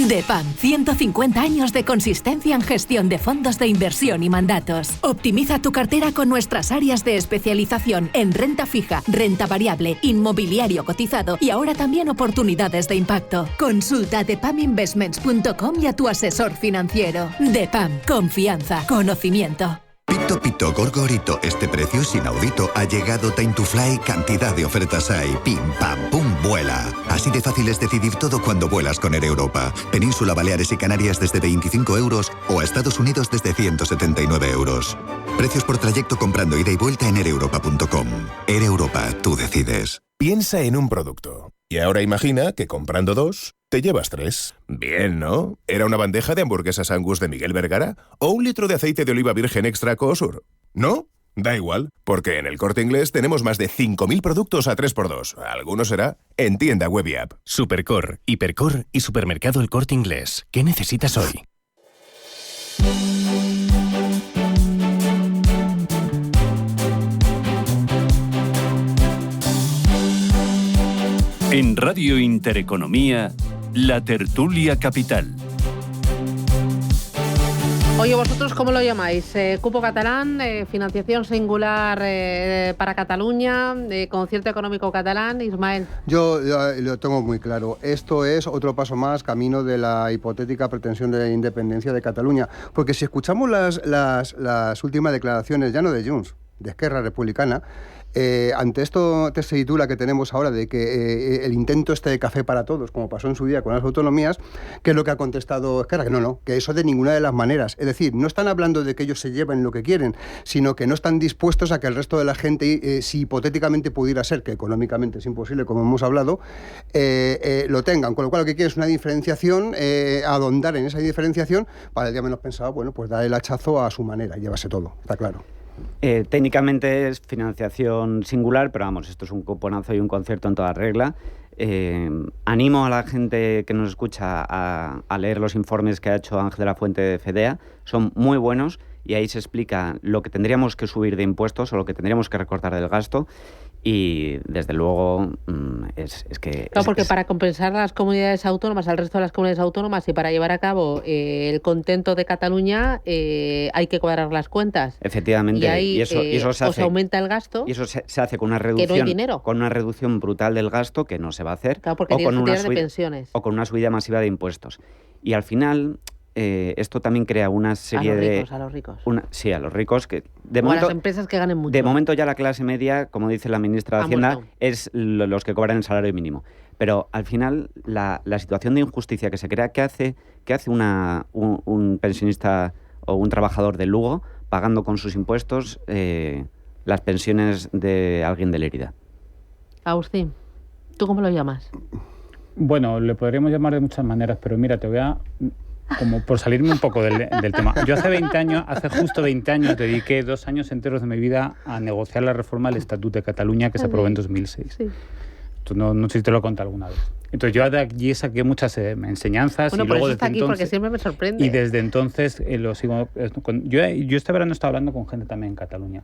DEPAM, 150 años de consistencia en gestión de fondos de inversión y mandatos. Optimiza tu cartera con nuestras áreas de especialización en renta fija, renta variable, inmobiliario cotizado y ahora también oportunidades de impacto. Consulta depaminvestments.com y a tu asesor financiero. DEPAM, confianza, conocimiento. Pito Pito Gorgorito, este precio es inaudito. Ha llegado Time to Fly, cantidad de ofertas hay. Pim pam pum, vuela. Así de fácil es decidir todo cuando vuelas con Air Europa. Península, Baleares y Canarias desde 25 euros o a Estados Unidos desde 179 euros. Precios por trayecto comprando ida y vuelta en aereuropa.com. Air Europa, tú decides. Piensa en un producto. Y ahora imagina que comprando 2, te llevas 3. Bien, ¿no? ¿Era una bandeja de hamburguesas Angus de Miguel Vergara? ¿O un litro de aceite de oliva virgen extra Coosur? ¿No? Da igual, porque en El Corte Inglés tenemos más de 5.000 productos a 3x2. Alguno será en tienda web y app. Supercor, Hipercor y Supermercado El Corte Inglés. ¿Qué necesitas hoy? En Radio Intereconomía, La Tertulia Capital. Oye, ¿vosotros cómo lo llamáis? ¿Cupo catalán? ¿Financiación singular para Cataluña? ¿Concierto económico catalán? Ismael. Yo lo tengo muy claro. Esto es otro paso más camino de la hipotética pretensión de independencia de Cataluña. Porque si escuchamos las últimas declaraciones, ya no de Junts, de Esquerra Republicana, ante esto tesitura que tenemos ahora de que el intento de café para todos, como pasó en su día con las autonomías, ¿qué es lo que ha contestado Esquerra? Que no, que eso de ninguna de las maneras. Es decir, no están hablando de que ellos se lleven lo que quieren, sino que no están dispuestos a que el resto de la gente, si hipotéticamente pudiera ser, que económicamente es imposible, como hemos hablado, lo tengan. Con lo cual lo que quieren es una diferenciación, ahondar en esa diferenciación, para el día menos pensado, bueno, pues dar el hachazo a su manera y llevarse todo, está claro. Técnicamente es financiación singular, pero vamos, esto es un cuponazo y un concierto en toda regla. Animo a la gente que nos escucha a leer los informes que ha hecho Ángel de la Fuente de FEDEA, son muy buenos y ahí se explica lo que tendríamos que subir de impuestos o lo que tendríamos que recortar del gasto. Y desde luego es que... Claro, porque para compensar a las comunidades autónomas, al resto de las comunidades autónomas y para llevar a cabo el contento de Cataluña hay que cuadrar las cuentas. Efectivamente. Y eso se hace, aumenta el gasto. Y eso se hace con una reducción, que no hay dinero. Con una reducción brutal del gasto que no se va a hacer. Claro, porque tienes que tirar de pensiones. O con una subida masiva de impuestos. Y al final... esto también crea una serie a los ricos. Sí, a los ricos. Que a las empresas que ganen mucho. De momento ya la clase media, como dice la ministra de Hacienda, es los que cobran el salario mínimo. Pero al final la situación de injusticia que se crea, ¿qué hace un pensionista o un trabajador de Lugo pagando con sus impuestos las pensiones de alguien de Lérida? Agustín, ¿tú cómo lo llamas? Bueno, le podríamos llamar de muchas maneras, pero mira, te voy a... Como por salirme un poco del tema. Yo hace justo 20 años, dediqué 2 años enteros de mi vida a negociar la reforma del Estatut de Cataluña que se aprobó en 2006. Sí. Esto no sé si te lo he contado alguna vez. Entonces yo de allí saqué muchas enseñanzas. Bueno, y por luego eso está aquí, porque siempre me sorprende. Y desde entonces lo sigo... Yo este verano estaba hablando con gente también en Cataluña.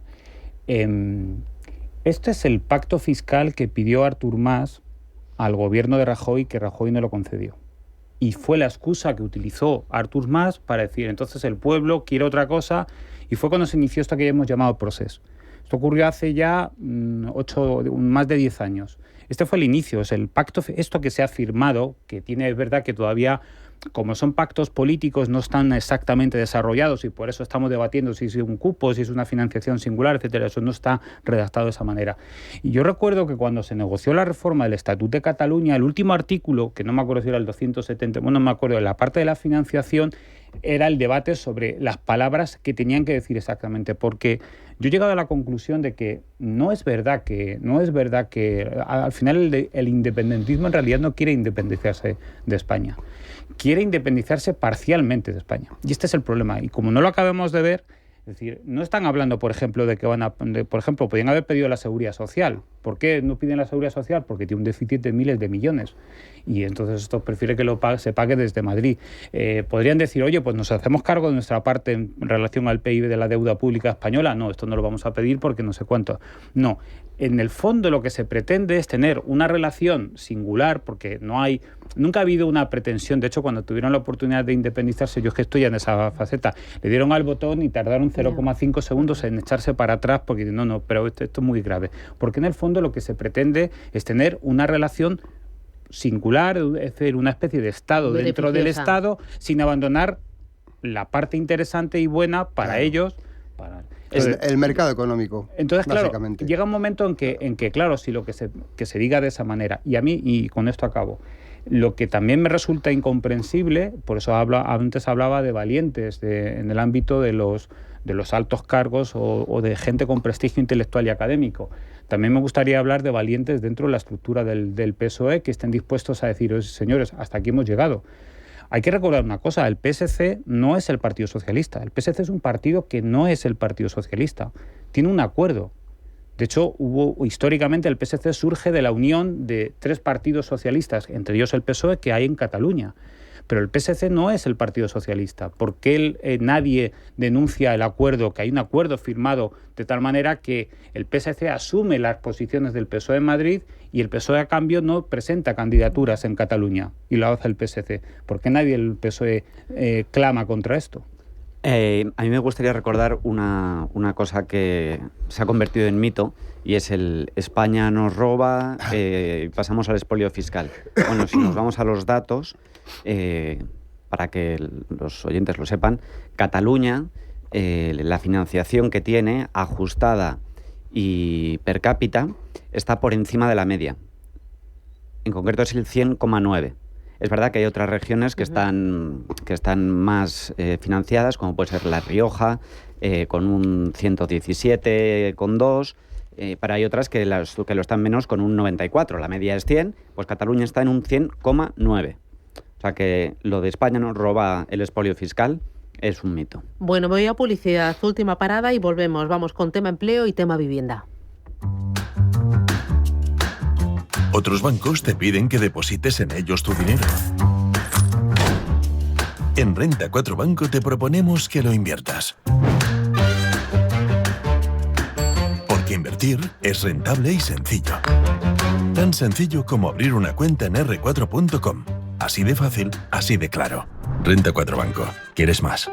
Este es el pacto fiscal que pidió Artur Mas al gobierno de Rajoy, que Rajoy no lo concedió. Y fue la excusa que utilizó Artur Mas para decir, entonces el pueblo quiere otra cosa, y fue cuando se inició esto que hemos llamado proceso. Esto ocurrió hace ya más de 10 años. Este fue el inicio, es el pacto, esto que se ha firmado, que tiene, es verdad que todavía, como son pactos políticos, no están exactamente desarrollados, y por eso estamos debatiendo si es un cupo, si es una financiación singular, etcétera. Eso no está redactado de esa manera. Y yo recuerdo que cuando se negoció la reforma del Estatut de Cataluña, el último artículo, que no me acuerdo si era el 270, bueno, no me acuerdo, en la parte de la financiación, era el debate sobre las palabras que tenían que decir exactamente, porque yo he llegado a la conclusión de que no es verdad que al final el independentismo en realidad no quiere independizarse de España, quiere independizarse parcialmente de España, y este es el problema. Y como no lo acabamos de ver, es decir, no están hablando, por ejemplo, de que por ejemplo, podrían haber pedido la seguridad social. ¿Por qué no piden la seguridad social? Porque tiene un déficit de miles de millones. Y entonces esto prefiere que se pague desde Madrid. Podrían decir, oye, pues nos hacemos cargo de nuestra parte en relación al PIB de la deuda pública española. No, esto no lo vamos a pedir porque no sé cuánto. No, en el fondo lo que se pretende es tener una relación singular, porque nunca ha habido una pretensión. De hecho, cuando tuvieron la oportunidad de independizarse, yo es que estoy en esa faceta, le dieron al botón y tardaron 0,5 segundos en echarse para atrás porque no, pero esto es muy grave. Porque en el fondo lo que se pretende es tener una relación singular, es decir, una especie de Estado dentro del Estado, sin abandonar la parte interesante y buena para ellos. El mercado económico. Entonces, claro, llega un momento en que claro, si lo que se diga de esa manera, y a mí, y con esto acabo, lo que también me resulta incomprensible, por eso antes hablaba de valientes en el ámbito de los altos cargos o de gente con prestigio intelectual y académico. También me gustaría hablar de valientes dentro de la estructura del PSOE que estén dispuestos a decir, señores, hasta aquí hemos llegado. Hay que recordar una cosa, el PSC no es el Partido Socialista. El PSC es un partido que no es el Partido Socialista. Tiene un acuerdo. De hecho, históricamente el PSC surge de la unión de 3 partidos socialistas, entre ellos el PSOE, que hay en Cataluña. Pero el PSC no es el Partido Socialista. ¿Por qué nadie denuncia el acuerdo, que hay un acuerdo firmado de tal manera que el PSC asume las posiciones del PSOE en Madrid y el PSOE a cambio no presenta candidaturas en Cataluña y lo hace el PSC? ¿Por qué nadie del PSOE clama contra esto? A mí me gustaría recordar una cosa que se ha convertido en mito, y es el España nos roba, pasamos al expolio fiscal. Bueno, si nos vamos a los datos, para que los oyentes lo sepan, Cataluña, la financiación que tiene ajustada y per cápita está por encima de la media. En concreto es el 100,9. Es verdad que hay otras regiones que están más financiadas, como puede ser La Rioja, con un 117,2, pero hay otras que lo están menos, con un 94. La media es 100, pues Cataluña está en un 100,9. O sea que lo de España nos roba el expolio fiscal es un mito. Bueno, voy a publicidad, última parada y volvemos. Vamos con tema empleo y tema vivienda. Otros bancos te piden que deposites en ellos tu dinero. En Renta 4 Banco te proponemos que lo inviertas. Porque invertir es rentable y sencillo. Tan sencillo como abrir una cuenta en r4.com. Así de fácil, así de claro. Renta 4 Banco. ¿Quieres más?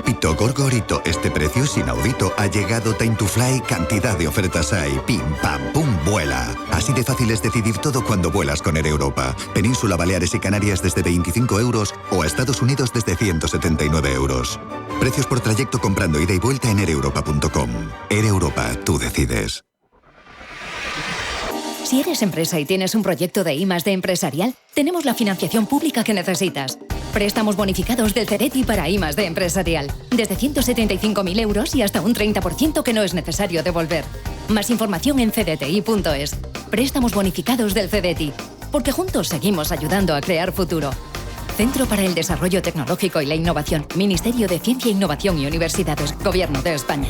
Pito, Gorgorito, este precio es inaudito. Ha llegado Time to Fly, cantidad de ofertas hay. Pim, pam, pum, vuela. Así de fácil es decidir todo cuando vuelas con Air Europa. Península, Baleares y Canarias desde 25 euros o a Estados Unidos desde 179 euros. Precios por trayecto comprando ida y vuelta en aereuropa.com. Air Europa, tú decides. Si eres empresa y tienes un proyecto de I+D empresarial, tenemos la financiación pública que necesitas. Préstamos bonificados del CEDETI para I+D empresarial. Desde 175.000 euros y hasta un 30% que no es necesario devolver. Más información en cdti.es. Préstamos bonificados del CEDETI. Porque juntos seguimos ayudando a crear futuro. Centro para el Desarrollo Tecnológico y la Innovación. Ministerio de Ciencia, Innovación y Universidades. Gobierno de España.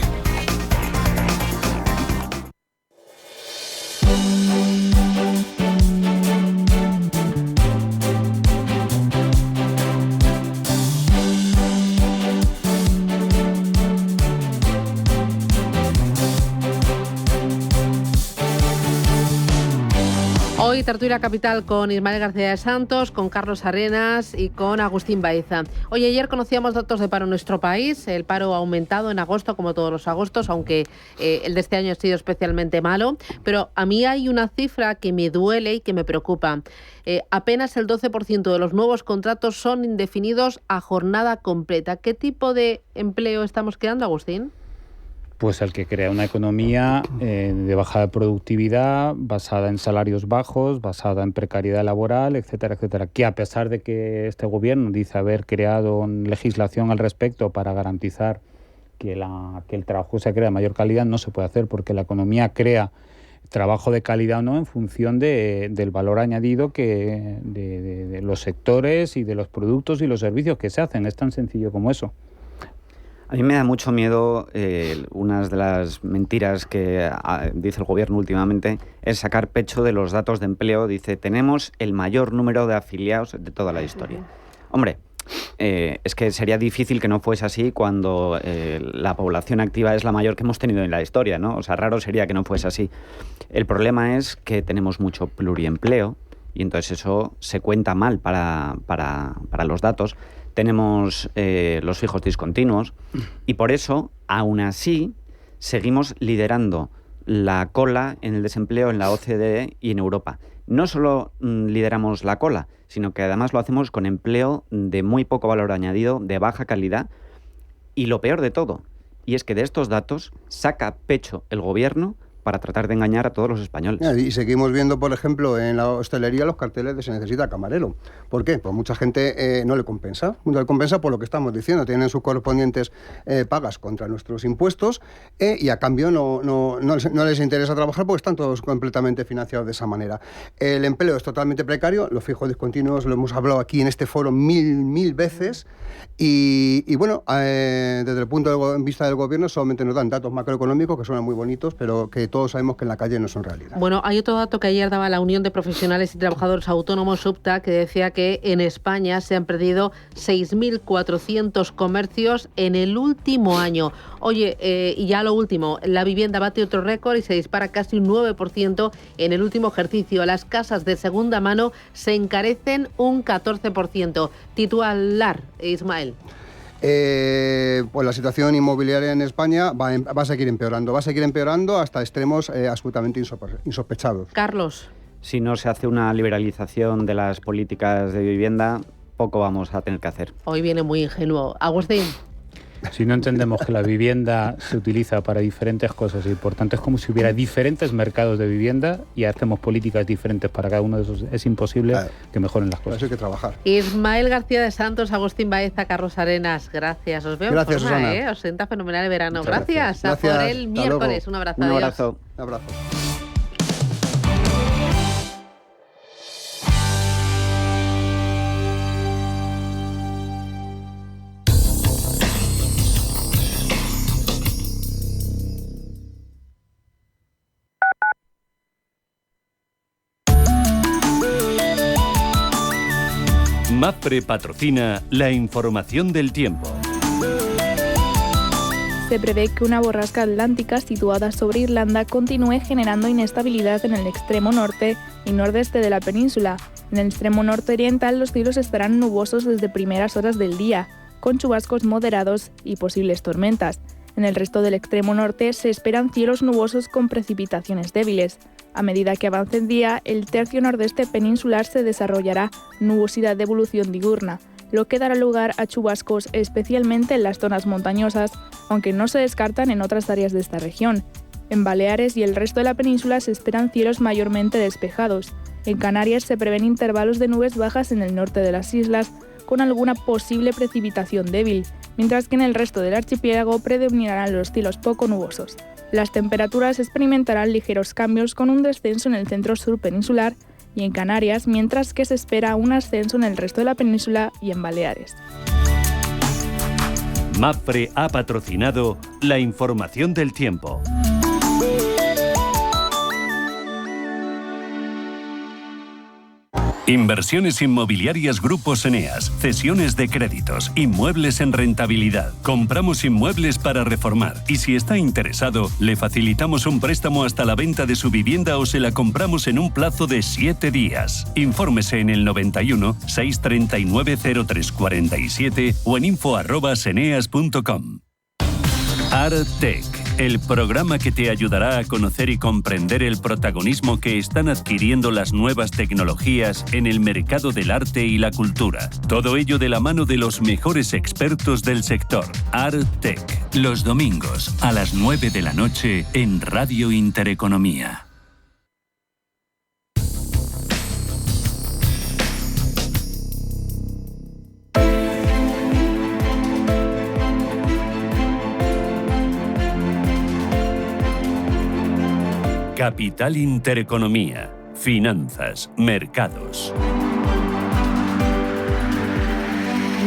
Hoy tertulia capital con Ismael García de Santos, con Carlos Arenas y con Agustín Baeza. Hoy ayer conocíamos datos de paro en nuestro país. El paro ha aumentado en agosto, como todos los agostos, aunque el de este año ha sido especialmente malo. Pero a mí hay una cifra que me duele y que me preocupa. Apenas el 12% de los nuevos contratos son indefinidos a jornada completa. ¿Qué tipo de empleo estamos creando, Agustín? Pues el que crea una economía de baja productividad, basada en salarios bajos, basada en precariedad laboral, etcétera, etcétera. Que a pesar de que este gobierno dice haber creado legislación al respecto para garantizar que el trabajo se crea de mayor calidad, no se puede hacer porque la economía crea trabajo de calidad o no en función del valor añadido de los sectores y de los productos y los servicios que se hacen. Es tan sencillo como eso. A mí me da mucho miedo, una de las mentiras que dice el gobierno últimamente es sacar pecho de los datos de empleo. Dice, tenemos el mayor número de afiliados de toda la historia. Hombre, es que sería difícil que no fuese así cuando la población activa es la mayor que hemos tenido en la historia, ¿no? O sea, raro sería que no fuese así. El problema es que tenemos mucho pluriempleo y entonces eso se cuenta mal para los datos. Tenemos los fijos discontinuos y por eso, aún así, seguimos liderando la cola en el desempleo en la OCDE y en Europa. No solo lideramos la cola, sino que además lo hacemos con empleo de muy poco valor añadido, de baja calidad. Y lo peor de todo, y es que de estos datos saca pecho el gobierno para tratar de engañar a todos los españoles. Y seguimos viendo, por ejemplo, en la hostelería los carteles de se necesita camarero. ¿Por qué? Pues mucha gente no le compensa. No le compensa por lo que estamos diciendo. Tienen sus correspondientes pagas contra nuestros impuestos y a cambio no les interesa trabajar porque están todos completamente financiados de esa manera. El empleo es totalmente precario. Los fijos discontinuos lo hemos hablado aquí en este foro mil veces. Y bueno, desde el punto de vista del gobierno solamente nos dan datos macroeconómicos que suenan muy bonitos, pero que todos sabemos que en la calle no son realidad. Bueno, hay otro dato que ayer daba la Unión de Profesionales y Trabajadores Autónomos, UPTA, que decía que en España se han perdido 6.400 comercios en el último año. Oye, y ya lo último, la vivienda bate otro récord y se dispara casi un 9% en el último ejercicio. Las casas de segunda mano se encarecen un 14%. Titular, Ismael. Pues la situación inmobiliaria en España va a seguir empeorando hasta extremos absolutamente insospechados. Carlos. Si no se hace una liberalización de las políticas de vivienda, poco vamos a tener que hacer. Hoy viene muy ingenuo. Agustín. Si no entendemos que la vivienda se utiliza para diferentes cosas y por tanto es como si hubiera diferentes mercados de vivienda y hacemos políticas diferentes para cada uno de esos, es imposible que mejoren las cosas. Eso hay que trabajar. Ismael García de Santos, Agustín Baeza, Carlos Arenas, gracias. Os veo gracias, en forma, Susana. Os sienta fenomenal el verano. Gracias. Gracias. A por el miércoles. Un abrazo. Un abrazo. Un abrazo. MAPFRE patrocina la información del tiempo. Se prevé que una borrasca atlántica situada sobre Irlanda continúe generando inestabilidad en el extremo norte y nordeste de la península. En el extremo norte oriental los cielos estarán nubosos desde primeras horas del día, con chubascos moderados y posibles tormentas. En el resto del extremo norte se esperan cielos nubosos con precipitaciones débiles. A medida que avance el día, el tercio nordeste peninsular se desarrollará nubosidad de evolución diurna, lo que dará lugar a chubascos especialmente en las zonas montañosas, aunque no se descartan en otras áreas de esta región. En Baleares y el resto de la península se esperan cielos mayormente despejados. En Canarias se prevén intervalos de nubes bajas en el norte de las islas, con alguna posible precipitación débil, mientras que en el resto del archipiélago predominarán los cielos poco nubosos. Las temperaturas experimentarán ligeros cambios con un descenso en el centro-sur peninsular y en Canarias, mientras que se espera un ascenso en el resto de la península y en Baleares. Mapfre ha patrocinado la información del tiempo. Inversiones inmobiliarias Grupos Eneas, cesiones de créditos, inmuebles en rentabilidad. Compramos inmuebles para reformar y si está interesado, le facilitamos un préstamo hasta la venta de su vivienda o se la compramos en un plazo de 7 días. Infórmese en el 91 639 0347 o en info@eneas.com. Artec, el programa que te ayudará a conocer y comprender el protagonismo que están adquiriendo las nuevas tecnologías en el mercado del arte y la cultura. Todo ello de la mano de los mejores expertos del sector. Artec, los domingos a las 9 de la noche en Radio Intereconomía. Capital Intereconomía. Finanzas, mercados.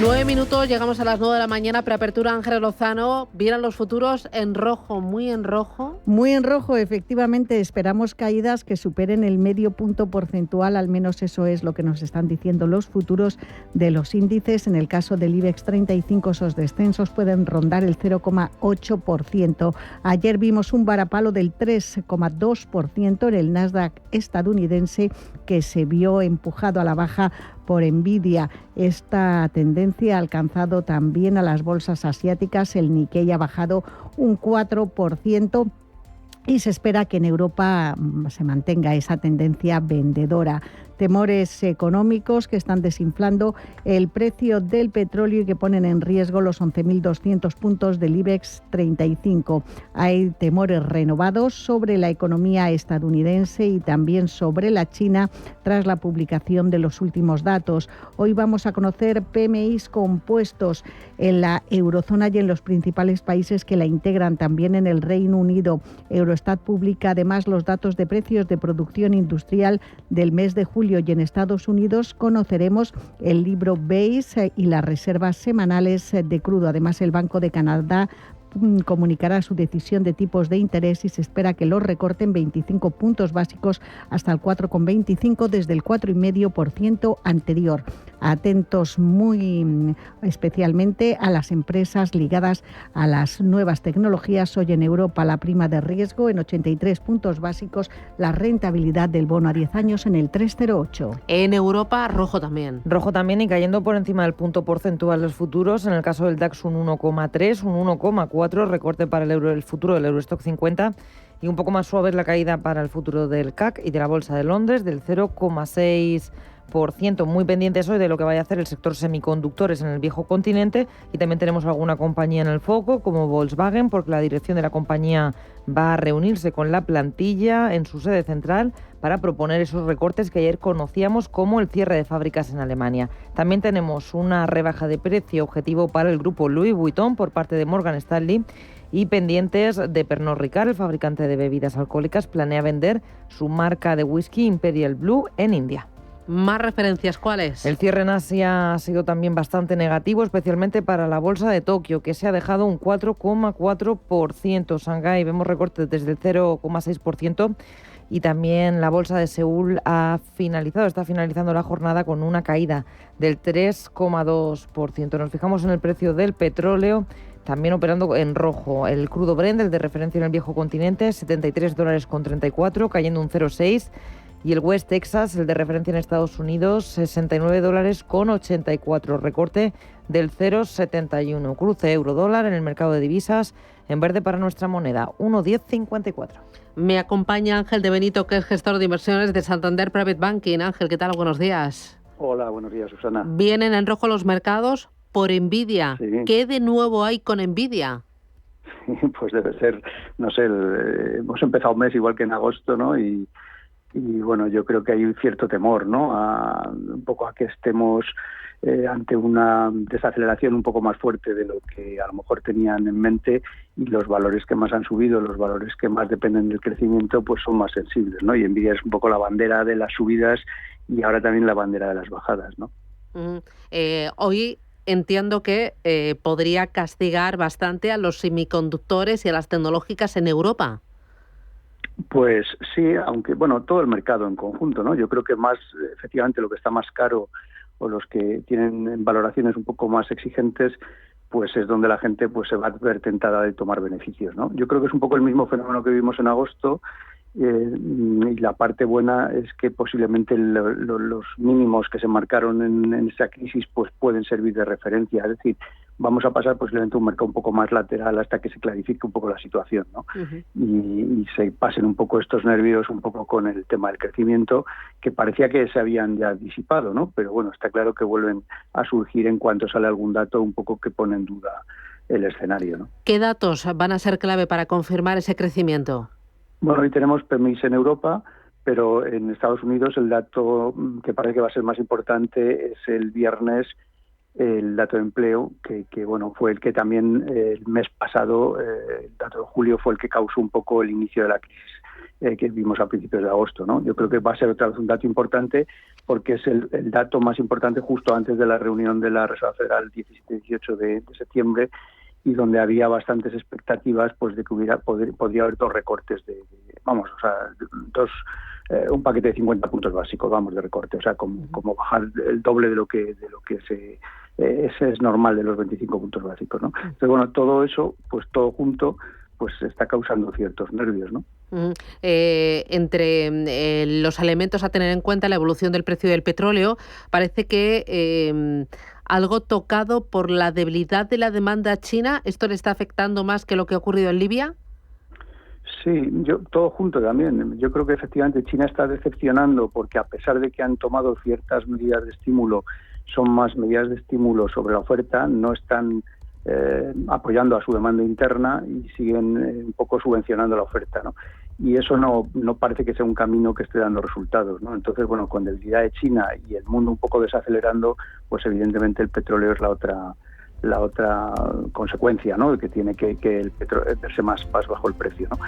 9 minutos, llegamos a las 9 de la mañana, preapertura Ángeles Lozano. Vieran los futuros en rojo, muy en rojo. Muy en rojo, efectivamente. Esperamos caídas que superen el medio punto porcentual, al menos eso es lo que nos están diciendo los futuros de los índices. En el caso del IBEX 35, esos descensos pueden rondar el 0,8%. Ayer vimos un varapalo del 3,2% en el Nasdaq estadounidense, que se vio empujado a la baja por Nvidia. Esta tendencia ha alcanzado también a las bolsas asiáticas. El Nikkei ha bajado un 4% y se espera que en Europa se mantenga esa tendencia vendedora. Temores económicos que están desinflando el precio del petróleo y que ponen en riesgo los 11.200 puntos del IBEX 35. Hay temores renovados sobre la economía estadounidense y también sobre la China tras la publicación de los últimos datos. Hoy vamos a conocer PMIs compuestos en la eurozona y en los principales países que la integran, también en el Reino Unido. Eurostat publica además los datos de precios de producción industrial del mes de julio y en Estados Unidos conoceremos el libro Base y las reservas semanales de crudo. Además, el Banco de Canadá comunicará su decisión de tipos de interés y se espera que los recorten 25 puntos básicos hasta el 4,25 desde el 4,5% anterior. Atentos muy especialmente a las empresas ligadas a las nuevas tecnologías. Hoy en Europa la prima de riesgo en 83 puntos básicos, la rentabilidad del bono a 10 años en el 3,08. En Europa rojo también. Rojo también y cayendo por encima del punto porcentual los futuros. En el caso del DAX un 1,3, un 1,4 recorte para el futuro del Eurostock 50 y un poco más suave es la caída para el futuro del CAC y de la Bolsa de Londres del 0,6%. Muy pendientes hoy de lo que vaya a hacer el sector semiconductores en el viejo continente y también tenemos alguna compañía en el foco como Volkswagen, porque la dirección de la compañía va a reunirse con la plantilla en su sede central para proponer esos recortes que ayer conocíamos como el cierre de fábricas en Alemania. También tenemos una rebaja de precio objetivo para el grupo Louis Vuitton por parte de Morgan Stanley y pendientes de Pernod Ricard, el fabricante de bebidas alcohólicas, planea vender su marca de whisky Imperial Blue en India. ¿Más referencias cuáles? El cierre en Asia ha sido también bastante negativo, especialmente para la bolsa de Tokio, que se ha dejado un 4,4%. Shanghái vemos recortes desde el 0,6%. Y también la bolsa de Seúl está finalizando la jornada con una caída del 3,2%. Nos fijamos en el precio del petróleo, también operando en rojo. El crudo Brent, el de referencia en el viejo continente, $73,34, cayendo un 0,6%. Y el West Texas, el de referencia en Estados Unidos, $69,84, recorte del 0,71. Cruce euro-dólar en el mercado de divisas, en verde para nuestra moneda, 1,1054. Me acompaña Ángel de Benito, que es gestor de inversiones de Santander Private Banking. Ángel, ¿qué tal? Buenos días. Hola, buenos días, Susana. Vienen en rojo los mercados por Nvidia. Sí. ¿Qué de nuevo hay con Nvidia? pues debe ser, no sé, hemos empezado un mes igual que en agosto, ¿no? Y bueno, yo creo que hay un cierto temor, ¿no? Un poco a que estemos ante una desaceleración un poco más fuerte de lo que a lo mejor tenían en mente, y los valores que más han subido, los valores que más dependen del crecimiento, pues son más sensibles, ¿no? Y Nvidia es un poco la bandera de las subidas y ahora también la bandera de las bajadas, ¿no? Hoy entiendo que podría castigar bastante a los semiconductores y a las tecnológicas en Europa. Pues sí, aunque bueno, todo el mercado en conjunto, ¿no? Yo creo que más, efectivamente, lo que está más caro o los que tienen valoraciones un poco más exigentes, pues es donde la gente pues se va a ver tentada de tomar beneficios, ¿no? Yo creo que es un poco el mismo fenómeno que vimos en agosto, y la parte buena es que posiblemente los mínimos que se marcaron en esa crisis pues pueden servir de referencia, es decir, vamos a pasar posiblemente a un mercado un poco más lateral hasta que se clarifique un poco la situación, ¿no? Y se pasen un poco estos nervios un poco con el tema del crecimiento, que parecía que se habían ya disipado, ¿no? Pero bueno, está claro que vuelven a surgir en cuanto sale algún dato un poco que pone en duda el escenario, ¿no? ¿Qué datos van a ser clave para confirmar ese crecimiento? Bueno, hoy tenemos PMI en Europa, pero en Estados Unidos el dato que parece que va a ser más importante es el viernes, el dato de empleo, que bueno, fue el que también el mes pasado, el dato de julio, fue el que causó un poco el inicio de la crisis que vimos a principios de agosto, ¿no? Yo creo que va a ser otra vez un dato importante porque es el dato más importante justo antes de la reunión de la Reserva Federal 17-18 de septiembre, y donde había bastantes expectativas pues de que podría haber dos recortes un paquete de 50 puntos básicos, de recorte, o sea, como bajar el doble de lo que ese es normal de los 25 puntos básicos, ¿no? Entonces, bueno, todo eso, pues todo junto, pues está causando ciertos nervios, ¿no? Entre los elementos a tener en cuenta, la evolución del precio del petróleo, parece que algo tocado por la debilidad de la demanda china, ¿esto le está afectando más que lo que ha ocurrido en Libia? Sí, todo junto también. Yo creo que efectivamente China está decepcionando porque, a pesar de que han tomado ciertas medidas de estímulo, son más medidas de estímulo sobre la oferta, no están apoyando a su demanda interna y siguen un poco subvencionando la oferta, ¿no? Y eso no parece que sea un camino que esté dando resultados, ¿no? Entonces, bueno, con debilidad de China y el mundo un poco desacelerando, pues evidentemente el petróleo es la otra consecuencia, ¿no? Que tiene que el petróleo verse más bajo el precio, ¿no?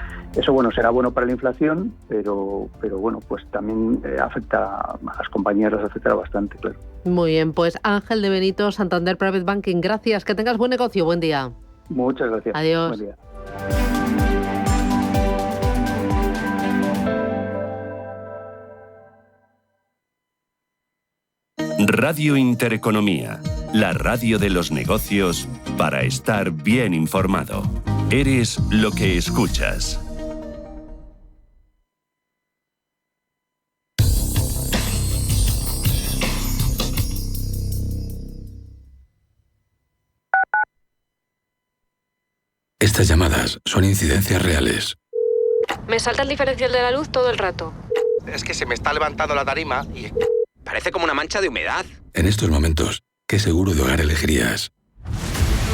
Eso, bueno, será bueno para la inflación, pero bueno, pues también afecta a las compañías, las afectará bastante, claro. Muy bien, pues Ángel de Benito, Santander Private Banking, gracias, que tengas buen negocio, buen día. Muchas gracias. Adiós. Buen día. Radio Intereconomía, la radio de los negocios para estar bien informado. Eres lo que escuchas. Estas llamadas son incidencias reales. Me salta el diferencial de la luz todo el rato. Es que se me está levantando la tarima y parece como una mancha de humedad. En estos momentos, ¿qué seguro de hogar elegirías?